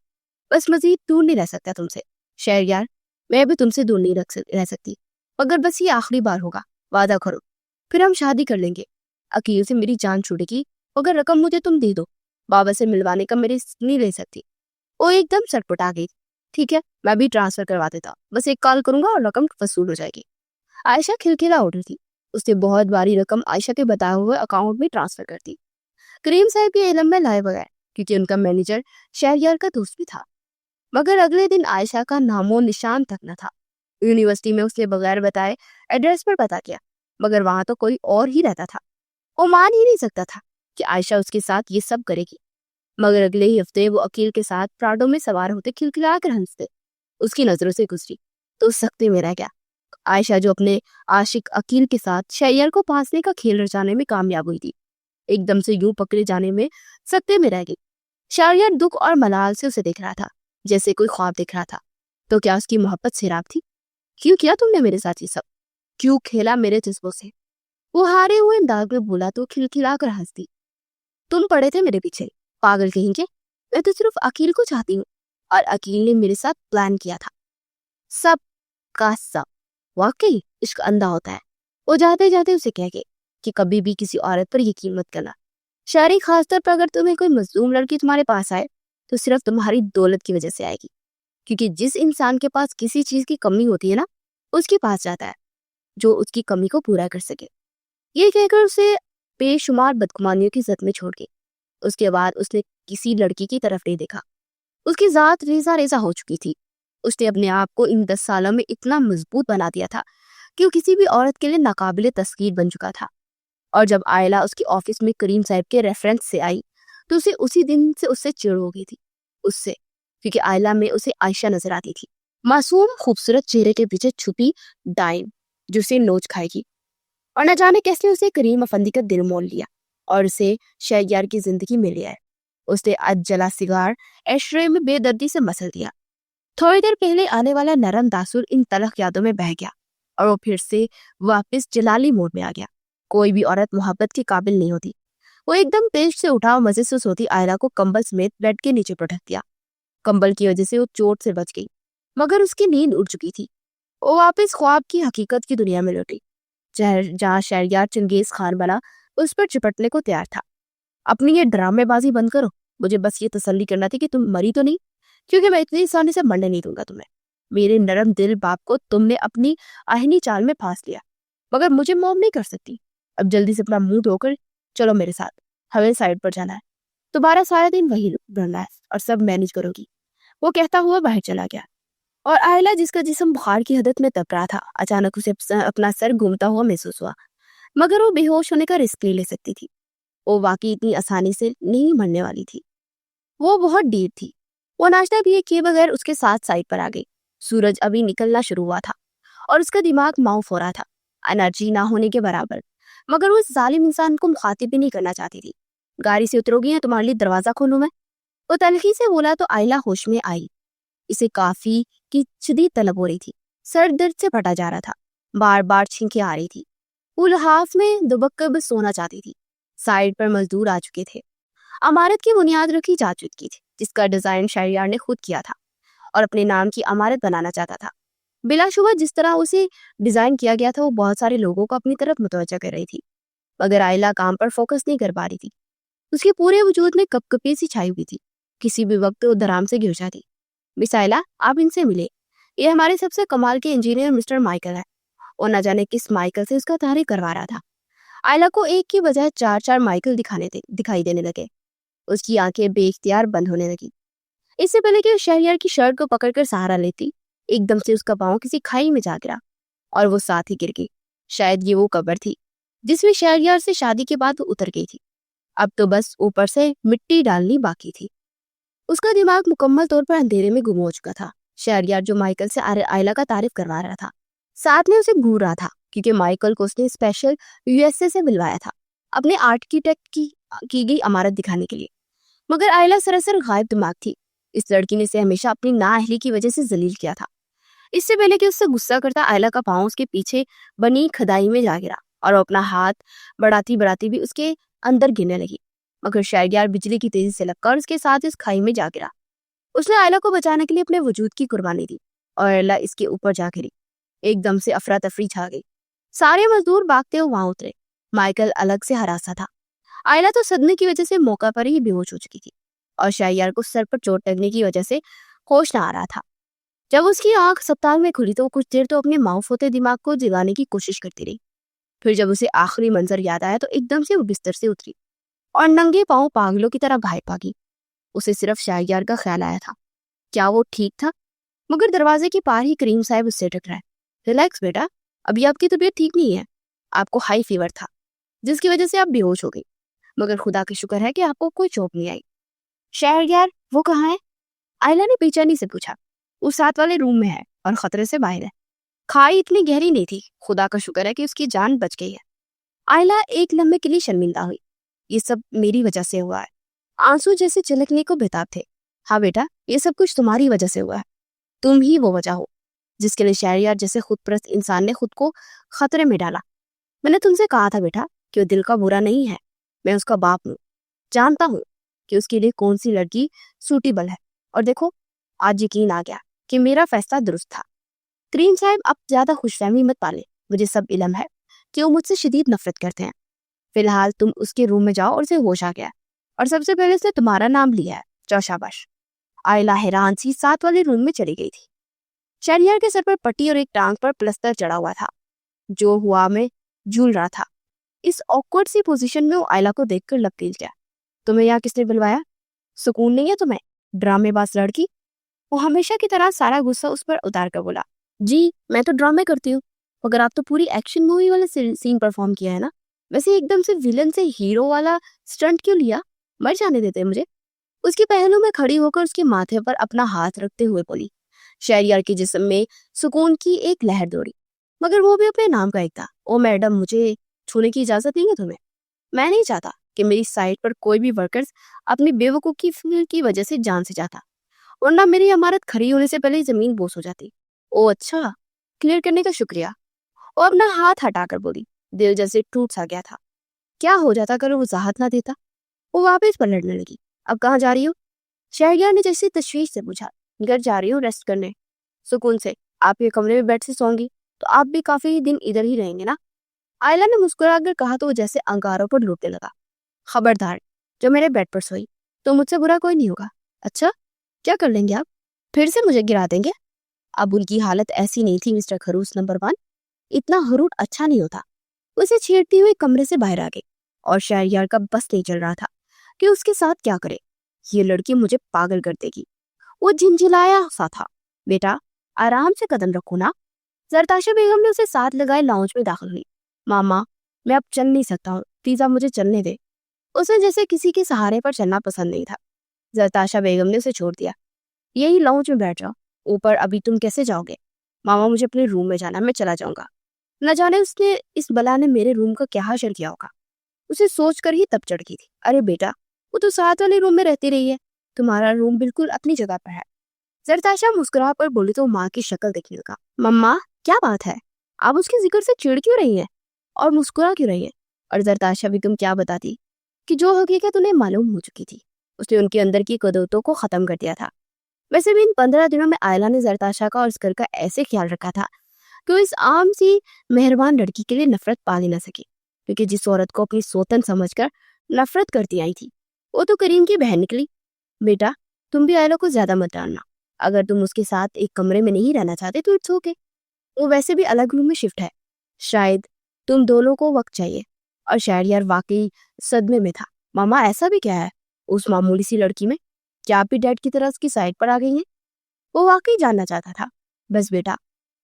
S1: بس مزید دور نہیں رہ سکتا تم سے. شہریار، میں بھی تم سے دور نہیں رہ سکتی، مگر بس یہ آخری بار ہوگا. وعدہ کرو، پھر ہم شادی کر لیں گے. عقیل سے میری جان چھوٹے گی مگر رقم مجھے تم دے دو. بابا سے ملوانے کا میرے نہیں لے سکتی. وہ ایک دم سٹپٹا گئی. ٹھیک ہے، میں بھی ٹرانسفر کروا دیتا، بس ایک کال کروں گا اور رقم وصول ہو جائے گی. عائشہ کھلکھلا اٹھی تھی. اس نے بہت باری رقم عائشہ کے بتائے ہوئے اکاؤنٹ میں ٹرانسفر کر دی. کریم صاحب کے علم میں لائے بغیر، کیونکہ ان کا مینیجر شہریار کا دوست بھی تھا. مگر اگلے دن عائشہ کا نام و نشان تک نہ تھا. یونیورسٹی میں اس نے بغیر بتائے ایڈریس پر پتا کیا، مگر وہاں تو کوئی اور ہی رہتا تھا. وہ مان ہی نہیں سکتا تھا کہ عائشہ اس کے ساتھ یہ سب کرے گی. مگر اگلے ہی ہفتے وہ عقیل کے ساتھ پراڈو میں سوار ہوتے کھلکھلا کر ہنستے. اس کی نظروں سے گزری تو سکتے میں رہ گیا. عائشہ جو اپنے عاشق عقیل کے ساتھ شہریار کو پھانسنے کا کھیل رچانے میں کامیاب ہوئی تھی، ایک دم سے یوں پکڑے جانے میں سکتے میں رہ گئی. شہریار دکھ اور ملال سے اسے دیکھ رہا تھا جیسے کوئی خواب دیکھ رہا تھا. تو کیا اس کی محبت سیراب تھی؟ کیوں کیا تم نے میرے ساتھ یہ سب؟ کیوں کھیلا میرے جذبوں سے؟ وہ ہارے ہوئے انداز میں بولا تو کھلکھلا کر ہنس دی. تم پڑے تھے میرے پیچھے، پاگل کہیں گے. میں تو صرف عقیل کو چاہتی ہوں اور عقیل نے میرے ساتھ پلان کیا تھا. سب کا سب. واقعی عشق اندھا ہوتا ہے. وہ جاتے جاتے اسے کہہ گئے کہ کبھی بھی کسی عورت پر یقین مت کرنا. شہری، خاص طور پر اگر تمہیں کوئی مظلوم لڑکی تمہارے پاس آئے تو صرف تمہاری دولت کی وجہ سے آئے گی. کیونکہ جس انسان کے پاس کسی چیز کی کمی ہوتی ہے نا، اس کے پاس جاتا ہے جو اس کی کمی کو پورا کر سکے. یہ کہہ کر اسے بے شمار بدگمانیوں کی زد میں چھوڑ گئی. اس کے بعد اس نے کسی لڑکی کی طرف نہیں دیکھا. اس کی ذات ریزہ ریزہ ہو چکی تھی. اس نے اپنے آپ کو ان 10 سالوں میں اتنا مضبوط بنا دیا تھا کہ وہ کسی بھی عورت کے لیے ناقابل تسخیر بن چکا تھا. اور جب آئلہ اس کے آفس میں کریم صاحب کے ریفرنس سے آئی تو اسے اسی دن سے اس سے چڑ ہو گئی تھی. اس سے کیونکہ آئلہ میں اسے عائشہ نظر آتی تھی، معصوم خوبصورت چہرے کے پیچھے چھپی ڈائن جو اسے نوچ کھائے گی. اور نہ جانے کیسے اسے کریم افندی کا دل مول لیا اور اسے شہریار کی زندگی میں لے آئے. اس نے آج جلا سگار ایشرے میں بے دردی سے مسل دیا. تھوڑی دیر پہلے آنے والا نرم تاثر ان تلخ یادوں میں بہہ گیا اور وہ پھر سے واپس جلالی موڈ میں آ گیا. کوئی بھی عورت محبت کے قابل نہیں ہوتی. وہ ایک دم تیز سے اٹھا اور مزے سے سوتی آئلہ کو کمبل سمیت بیڈ کے نیچے پٹک دیا. کمبل کی وجہ سے وہ چوٹ سے بچ گئی مگر اس کی نیند اڑ چکی تھی. وہ واپس خواب کی حقیقت کی دنیا میں لوٹی جہاں شہریار چنگیز خان بنا اس پر چپٹنے کو تیار تھا. اپنی یہ ڈرامے بازی بند کرو. مجھے بس یہ تسلی کرنا تھی کہ تم مری تو نہیں، کیونکہ میں اتنی آسانی سے مرنے نہیں دوں گا تمہیں. میرے نرم دل باپ کو تم نے اپنی آہنی چال میں پھانس لیا مگر مجھے موم نہیں کر سکتی. اب جلدی سے اپنا منہ دھو کر چلو میرے ساتھ. ہمیں سائڈ پر جانا ہے. تمہارا سارا دن وہی بننا ہے اور سب مینج کرو گی. وہ کہتا ہوا باہر چلا گیا اور آئلہ جس کا جسم بخار کی حدت میں تپ رہا تھا اچانک اسے اپنا سر گھومتا ہوا محسوس ہوا. مگر وہ بے ہوش ہونے کا رسک نہیں لے سکتی تھی. وہ واقعی اتنی آسانی سے نہیں مرنے والی تھی. وہ بہت ڈیر تھی. وہ ناشتہ بھی کیے بغیر اس کے ساتھ سائڈ پر آ گئی. سورج ابھی نکلنا شروع ہوا تھا اور اس کا دماغ معاف ہو رہا تھا، انرجی نہ ہونے کے برابر. مگر وہ اس ظالم انسان کو مخاطب بھی نہیں کرنا چاہتی تھی. گاڑی سے اترو گی یا تمہارے لیے دروازہ کھولوں میں؟ وہ تلخی سے بولا تو آئلہ ہوش میں آئی. اسے کافی کی شدید طلب ہو رہی تھی. سر درد سے پھٹا جا رہا تھا. بار بار چھینکیں آ رہی تھی. وہ لحاف میں دبک کر بس سونا چاہتی تھی. سائڈ پر مزدور آ چکے تھے. عمارت کی بنیاد رکھی جا چکی تھی جس کا ڈیزائن شہریار نے خود کیا تھا اور اپنے نام کی عمارت بنانا چاہتا تھا. بلا شبہ جس طرح اسے ڈیزائن کیا گیا تھا وہ بہت سارے لوگوں کو اپنی طرف متوجہ کر رہی تھی. مگر آئلہ کام پر فوکس نہیں کر پا رہی تھی. اس کے پورے وجود میں کپ کپی سی چھائی ہوئی تھی. کسی بھی وقت وہ دھرام سے گر جاتی. مس آئلہ، آپ ان سے ملے. یہ ہمارے سب سے کمال کے انجینئر مسٹر مائیکل ہے. اور نہ جانے کس مائیکل سے اس کا تعارف کروا رہا تھا. آئلہ کو ایک کی بجائے 4 مائیکل دکھائی دینے لگے. اس کی آنکھیں بے اختیار بند ہونے لگی. اس سے پہلے کہ شہریار کی شرٹ کو پکڑ کر سہارا لیتی ایک دم سے اس کا پاؤں کسی کھائی میں جا گرا اور وہ ساتھ ہی گر گئی. شاید یہ وہ قبر تھی جس میں شہریار سے شادی کے بعد وہ اتر گئی تھی. اب تو بس اوپر سے مٹی ڈالنی باقی تھی. اس کا دماغ مکمل طور پر اندھیرے میں گم ہو چکا تھا. شہریار جو مائیکل سے آئلہ کا تعارف کروا رہا تھا ساتھ میں اسے گھور رہا تھا کیونکہ مائیکل کو اس نے اسپیشل USA سے ملوایا تھا اپنے آرکیٹیکٹ کی گئی عمارت دکھانے کے لیے. مگر آئلہ سراسر غائب دماغ تھی. اس لڑکی نے اسے ہمیشہ اپنی نااہلی کی وجہ سے ذلیل کیا تھا. اس سے پہلے کہ اس سے غصہ کرتا، آئلہ کا پاؤں اس کے پیچھے بنی کھدائی میں جا گرا اور وہ اپنا ہاتھ بڑھاتی بھی اس کے اندر گرنے لگی. مگر شہریار بجلی کی تیزی سے لگ کر اس کے ساتھ اس کھائی میں جا گرا. اس نے آئلہ کو بچانے کے لیے اپنے وجود کی قربانی دی اور آئلہ اس کے اوپر جا گری. ایک دم سے افراتفری چھا گئی. سارے مزدور بھاگتے ہوئے وہاں اترے. مائیکل الگ سے ہراسا تھا. آئلہ تو صدمے کی وجہ سے موقع پر ہی بے ہوش ہو چکی تھی اور شہریار کو سر پر چوٹ لگنے کی وجہ سے ہوش نہ آ رہا تھا. جب اس کی آنکھ ہسپتال میں کھلی تو وہ کچھ دیر تو اپنے معاف ہوتے دماغ کو جگانے کی کوشش کرتی رہی. پھر جب اسے آخری منظر یاد آیا تو ایک دم سے وہ بستر سے اتری اور ننگے پاؤں پاگلوں کی طرح بھاگی. اسے صرف شہریار کا خیال آیا تھا. کیا وہ ٹھیک تھا؟ مگر دروازے کی پار ہی کریم صاحب اس سے ٹکرائے. ریلیکس بیٹا، ابھی آپ کی طبیعت ٹھیک نہیں ہے. آپ کو ہائی فیور تھا جس کی وجہ سے آپ بے ہوش ہو گئی، مگر خدا کا شکر ہے کہ آپ کو کوئی چوٹ نہیں آئی. شہریار وہ کہاں ہے؟ آئلہ نے بے چینی سے پوچھا. وہ ساتھ والے روم میں ہے اور خطرے سے باہر ہے. کھائی اتنی گہری نہیں تھی، خدا کا شکر ہے کہ اس کی جان بچ گئی ہے. آئلہ ایک لمحے کے لیے شرمندہ ہوئی. یہ سب میری وجہ سے ہوا ہے. آنسو جیسے چلکنے کو بےتاب تھے. ہاں بیٹا، یہ سب کچھ تمہاری وجہ سے ہوا ہے. تم ہی وہ وجہ ہو جس کے لیے شہریار جیسے خود پرست انسان نے خود کو خطرے میں ڈالا. میں نے تم سے کہا تھا بیٹا کہ وہ دل کا برا نہیں ہے. میں اس کا باپ ہوں، جانتا ہوں کہ اس کے لیے کون سی لڑکی سوٹیبل ہے. اور دیکھو، آج یقین آ گیا کہ میرا فیصلہ درست تھا. کریم صاحب اب زیادہ خوش فہمی مت پالے. مجھے سب علم ہے کہ وہ مجھ سے شدید نفرت کرتے ہیں. فی الحال تم اس کے روم میں جاؤ اور اسے ہوش آ گیا اور سب سے پہلے اس نے تمہارا نام لیا ہے. جاؤ شاباش. آئلہ حیران سی ساتھ والے روم میں چلی گئی تھی. شہریار کے سر پر پٹی اور ایک ٹانگ پر پلستر چڑھا ہوا تھا جو ہوا میں جھول رہا تھا. اس آکورڈ سی پوزیشن میں وہ آئلہ کو دیکھ کر لپیل گیا. تمہیں یہاں کس نے بلوایا؟ سکون نہیں ہے تمہیں، ڈرامے باز لڑکی؟ وہ ہمیشہ کی طرح سارا غصہ اس پر اتار کر بولا. جی میں تو ڈرامے کرتی ہوں، مگر آپ تو پوری ایکشن مووی والا سین پرفارم کیا ہے نا. ویسے ایک دم سے ویلن سے ہیرو والا سٹنٹ کیوں لیا؟ مر جانے دیتے مجھے. اس کی پہلو میں کھڑی ہو کر اس کے ماتھے پر اپنا ہاتھ رکھتے ہوئے بولی. شہریار کے جسم میں سکون کی ایک لہر دوڑی، مگر وہ بھی اپنے نام کا ایک تھا. او میڈم، مجھے چھونے کی اجازت نہیں ہے تمہیں. میں نہیں چاہتا کہ میری سائٹ پر کوئی بھی ورکرز اپنی بے وقوفی کی وجہ سے جان سے جاتا، ورنہ میری عمارت کھڑی ہونے سے پہلے زمین بوس ہو جاتی. او اچھا، کلیئر کرنے کا شکریہ. وہ اپنا ہاتھ ہٹا کر بولی. دل جیسے ٹوٹ سا گیا تھا. کیا ہو جاتا اگر وہ وضاحت نہ دیتا؟ وہ واپس پلٹنے لگی. اب کہاں جا رہی ہو؟ شہریار نے جیسے تشویش سے پوچھا. گھر جا رہی ہوں ریسٹ کرنے. سکون سے. آپ یہ کمرے میں بیڈ سے سوں گی تو آپ بھی کافی دن ادھر ہی رہیں گے نا؟ آئلہ نے مسکرا کر کہا تو وہ جیسے انگاروں پر لوٹنے لگا. خبردار، جو میرے بیڈ پر سوئی تو مجھ سے برا کوئی نہیں ہوگا. اچھا، کیا کر لیں گے آپ؟ پھر سے مجھے گرا دیں گے؟ اب ان کی حالت ایسی نہیں تھی مسٹر خروس نمبر 1. اتنا حروٹ اچھا نہیں ہوتا. اسے چھیڑتی ہوئی کمرے سے باہر آ گئی اور شہریار کا بس نہیں چل رہا تھا کہ اس کے ساتھ کیا کرے. یہ لڑکی مجھے پاگل کر دے گی. وہ جھنجھلایا سا تھا. بیٹا آرام سے قدم رکھو نا. زرتاشا بیگم نے اسے ساتھ لگائے لاؤنج میں داخل ہوئی. ماما میں اب چل نہیں سکتا ہوں، پلیز آپ مجھے چلنے دے. اسے جیسے کسی کے سہارے پر چلنا پسند نہیں تھا. زرتاشا بیگم نے اسے چھوڑ دیا. یہی لاؤنج میں بیٹھ جاؤ. اوپر ابھی تم کیسے جاؤ گے؟ ماما مجھے اپنے روم میں جانا، میں چلا جاؤں گا. نہ جانے اس بلا نے میرے روم کا کیا حشر کیا ہوگا. اسے سوچ کر ہی تب چڑھ گئی تھی. ارے بیٹا، وہ تو ساتھ والے روم میں رہتی رہی ہے، تمہارا روم بالکل اپنی جگہ پر ہے. زرتاشا مسکرا پر بولی تو ماں کی شکل دیکھنے لگا. مما کیا بات ہے؟ آپ اس کے ذکر سے چڑ کیوں رہی ہیں اور مسکرا کیوں رہی ہیں؟ اور زرتاشا بھی تم کیا بتاتی کہ جو حقیقت انہیں معلوم ہو چکی تھی. اس نے ان کے اندر کی قدرتوں کو ختم کر دیا تھا. ویسے بھی ان 15 دنوں میں آئلہ نے زرتاشا کا اور اس گھر کا ایسے خیال رکھا تھا کہ وہ اس عام سی مہربان لڑکی کے لیے نفرت پال ہی نہ سکی، کیونکہ جس عورت کو اپنی سوتن سمجھ کر نفرت کرتی آئی تھی وہ تو کریم کی بہن نکلی. بیٹا تم بھی آئلہ کو زیادہ مت ڈالنا. اگر تم اس کے ساتھ ایک کمرے میں نہیں رہنا چاہتے تو اٹس اوکے. وہ ویسے بھی الگ روم میں شفٹ ہے. شاید تم دونوں کو وقت چاہیے. اور شہریار واقعی صدمے میں تھا. ماما ایسا بھی کیا ہے اس معمولی سی لڑکی میں؟ کیا آپ بھی ڈیڈ کی طرح اس کی سائڈ پر آ گئی ہیں؟ وہ واقعی جاننا چاہتا تھا. بس بیٹا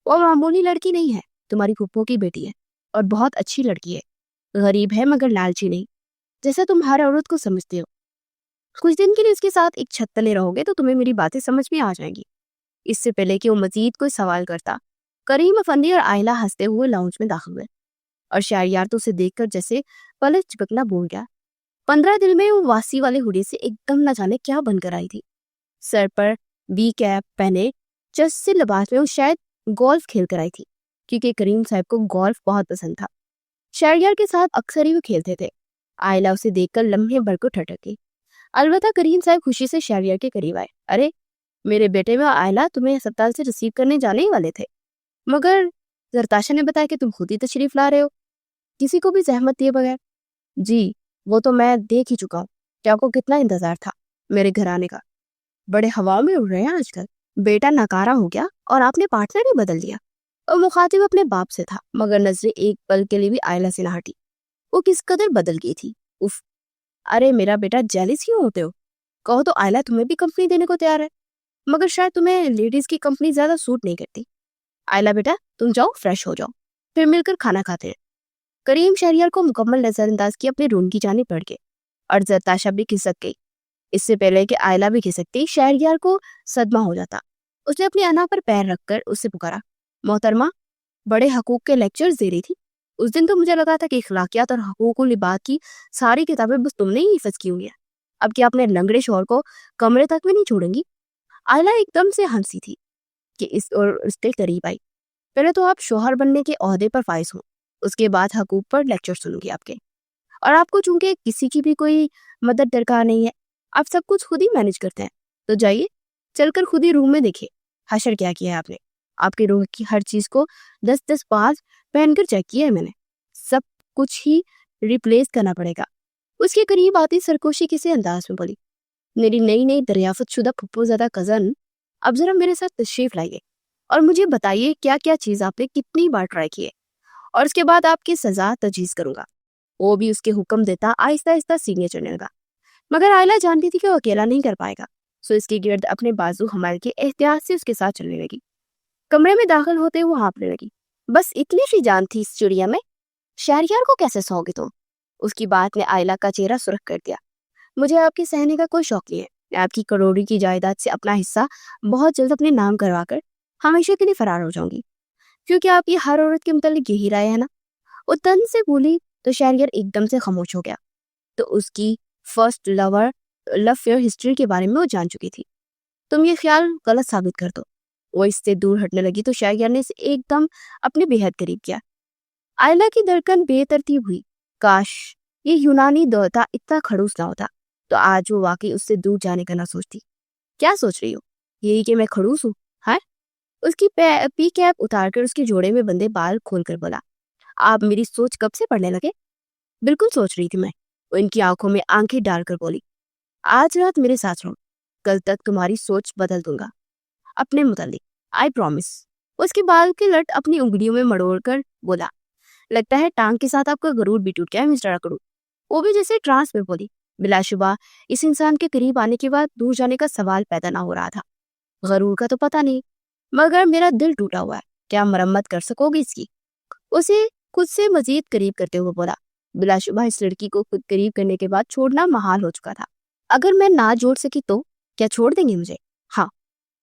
S1: وہ معمولی لڑکی نہیں ہے، تمہاری پھپھو کی بیٹی ہے اور بہت اچھی لڑکی ہے. غریب ہے مگر لالچی نہیں، جیسا تم ہر عورت کو سمجھتے ہو. کچھ دن کے لیے اس کے ساتھ ایک چھت تلے رہو گے تو تمہیں میری باتیں سمجھ میں آ جائیں گی. اس سے پہلے کہ وہ مزید کوئی سوال کرتا کریم افندی اور آئلہ ہنستے ہوئے لاؤنج میں داخل ہوئے اور شہریار تو اسے دیکھ کر جیسے پلک چپکنا بھول گیا۔ 15 دن میں وہ واسی والے ہوڈی سے ایک دم نہ جانے کیا بن کر آئی تھی۔ سر پر بی کیپ پہنے چس سے لباس میں وہ شاید گولف کھیل کر آئی تھی، کیونکہ کریم صاحب کو گولف بہت پسند تھا۔ شہریار کے ساتھ اکثر ہی وہ کھیلتے تھے۔ آئلہ اسے دیکھ کر لمحے بھر کو ٹھٹک گئی۔ البتہ کریم صاحب خوشی سے شہریار کے قریب آئے۔ ارے میرے بیٹے میں آئلہ تمہیں ہسپتال سے ریسیو کرنے جانے ہی والے تھے، مگر زرتاشا نے بتایا کہ تم خود ہی تشریف لا رہے ہو، کسی کو بھی زحمت دیے بغیر۔ جی وہ تو میں دیکھ ہی چکا ہوں کہ آپ کو کتنا انتظار تھا میرے گھر آنے کا۔ بڑے ہوا میں اڑ رہے ہیں آج کل۔ بیٹا ناکارہ ہو گیا اور آپ نے پارٹنر ہی بدل دیا۔ اور مخاطب اپنے باپ سے تھا، مگر نظریں ایک پل کے لیے بھی آئلہ سے نہ ہٹی۔ وہ کس قدر بدل گئی تھی۔ اف، ارے میرا بیٹا جیلس کیوں ہوتے ہو؟ کہو تو آئلہ تمہیں بھی کمپنی دینے کو تیار ہے، مگر شاید تمہیں لیڈیز کی کمپنی زیادہ سوٹ نہیں کرتی۔ آئلہ بیٹا تم جاؤ فریش ہو جاؤ، پھر مل کر کھانا کھاتے ہیں۔ کریم شہریار کو مکمل نظر انداز کی اپنے روم کی جانب بڑھ گئے اور زرتاشا بھی کھسک گئی۔ اس سے پہلے کہ آئلہ بھی کھسکتی، شہریار کو صدمہ ہو جاتا۔ اس نے اپنی انا پر پیر رکھ کر اس سے پکارا، محترمہ بڑے حقوق کے لیکچرز دے رہی تھی۔ اس دن تو مجھے لگا تھا کہ اخلاقیات اور حقوق العباد کی ساری کتابیں بس تم نے ہی حفظ کی ہوں گی، اب کیا اپنے لنگڑے شوہر کو کمرے تک میں نہیں چھوڑیں گی؟ آئلہ ایک دم سے ہنسی تھی کہ اس کے قریب آئی۔ پہلے تو آپ شوہر بننے کے عہدے پر فائز ہوں، اس کے بعد حقوق پر لیکچر سنوں گی آپ کے، اور آپ کو چونکہ کسی کی بھی کوئی مدد درکار نہیں ہے، آپ سب کچھ خود ہی مینج کرتے ہیں، تو جائیے چل کر خود ہی روم میں دیکھیے حشر کیا کیا ہے آپ نے۔ آپ کے روح کی ہر چیز کو 10 باز پہن کر چیک کیا ہے میں نے، سب کچھ ہی ریپلیس کرنا پڑے گا۔ اس کے قریب آتی سرکوشی کسی انداز میں بولی، میری نئی دریافت شدہ پھپھو زدہ کزن، اب ذرا میرے ساتھ تشریف لائیے اور مجھے بتائیے کیا کیا چیز آپ نے کتنی بار ٹرائی کی ہے، اور اس کے بعد آپ کی سزا تجویز کروں گا۔ وہ بھی اس کے حکم دیتا آہستہ آہستہ سینے چڑھنے لگا، مگر آئلہ جانتی تھی کہ وہ اکیلا نہیں کر پائے گا، سو اس کے گرد اپنے بازو ہمال کے احتیاط سے اس کے ساتھ چلنے لگی۔ کمرے میں داخل ہوتے وہ ہانپنے لگی۔ بس اتنی سی جان تھی اس چڑیا میں، شہریار کو کیسے سو گے تم؟ اس کی بات نے آئلہ کا چہرہ سرخ کر دیا۔ مجھے آپ کے سہنے کا کوئی شوق نہیں ہے، میں آپ کی کروڑی کی جائیداد سے اپنا حصہ بہت جلد اپنے نام کروا کر ہمیشہ کے لیے فرار ہو جاؤں گی، کیونکہ آپ کی ہر عورت کے متعلق یہی رائے ہے نا۔ وہ تن سے بولی تو شہریار ایک دم سے خاموش ہو گیا۔ تو اس کی فرسٹ لو فیئر ہسٹری کے بارے میں وہ جان چکی تھی۔ تم یہ خیال غلط ثابت کر دو۔ وہ اس سے دور ہٹنے لگی تو شہریار نے اسے ایک دم اپنے بے حد قریب کیا۔ آئلہ کی دھڑکن بے ترتیب ہوئی۔ کاش یہ یونانی دیوتا اتنا کھڑوس نہ ہوتا تو آج وہ واقعی اس سے دور جانے کا نہ سوچتی۔ کیا سوچ رہی ہو؟ یہی کہ میں کھڑوس ہوں؟ ہاں؟ اس کی پی کیپ اتار کر اس کے جوڑے میں بندے بال کھول کر بولا، آپ میری سوچ کب سے پڑھنے لگے؟ بالکل سوچ رہی تھی میں، وہ ان کی آنکھوں میں آنکھیں ڈال کر بولی، آج رات میرے ساتھ رہو، کل تک تمہاری سوچ بدل دوں گا اپنے متعلق، آئی پرومس۔ اس کے بال کے لٹ اپنی انگلیوں میں مڑوڑ کر بولا، لگتا ہے ٹانگ کے ساتھ آپ کا غرور بھی ٹوٹ گیا ہے مسٹر اکڑو۔ وہ بھی جیسے ٹرانس میں بولی، بلا شبہ اس انسان کے قریب آنے کے بعد دور جانے کا سوال پیدا نہ ہو رہا تھا۔ غرور کا تو پتہ نہیں، مگر میرا دل ٹوٹا ہوا ہے، کیا مرمت کر سکو گی اس کی؟ اسے خود سے مزید قریب کرتے ہوئے بولا، بلا شبہ اس لڑکی کو خود قریب کرنے کے بعد چھوڑنا محال ہو چکا تھا، اگر میں نہ جوڑ سکی تو کیا چھوڑ دیں گے مجھے؟ ہاں،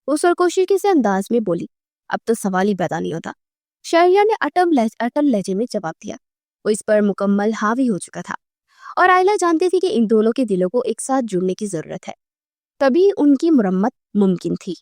S1: وہ سرکوشی کے سے انداز میں بولی۔ اب تو سوال ہی پیدا نہیں ہوتا، شہریار نے اٹل لہجے میں جواب دیا۔ وہ اس پر مکمل حاوی ہو چکا تھا اور آئلہ جانتی تھی کہ ان دونوں کے دلوں کو ایک ساتھ جڑنے کی ضرورت ہے، تبھی ان کی مرمت ممکن تھی۔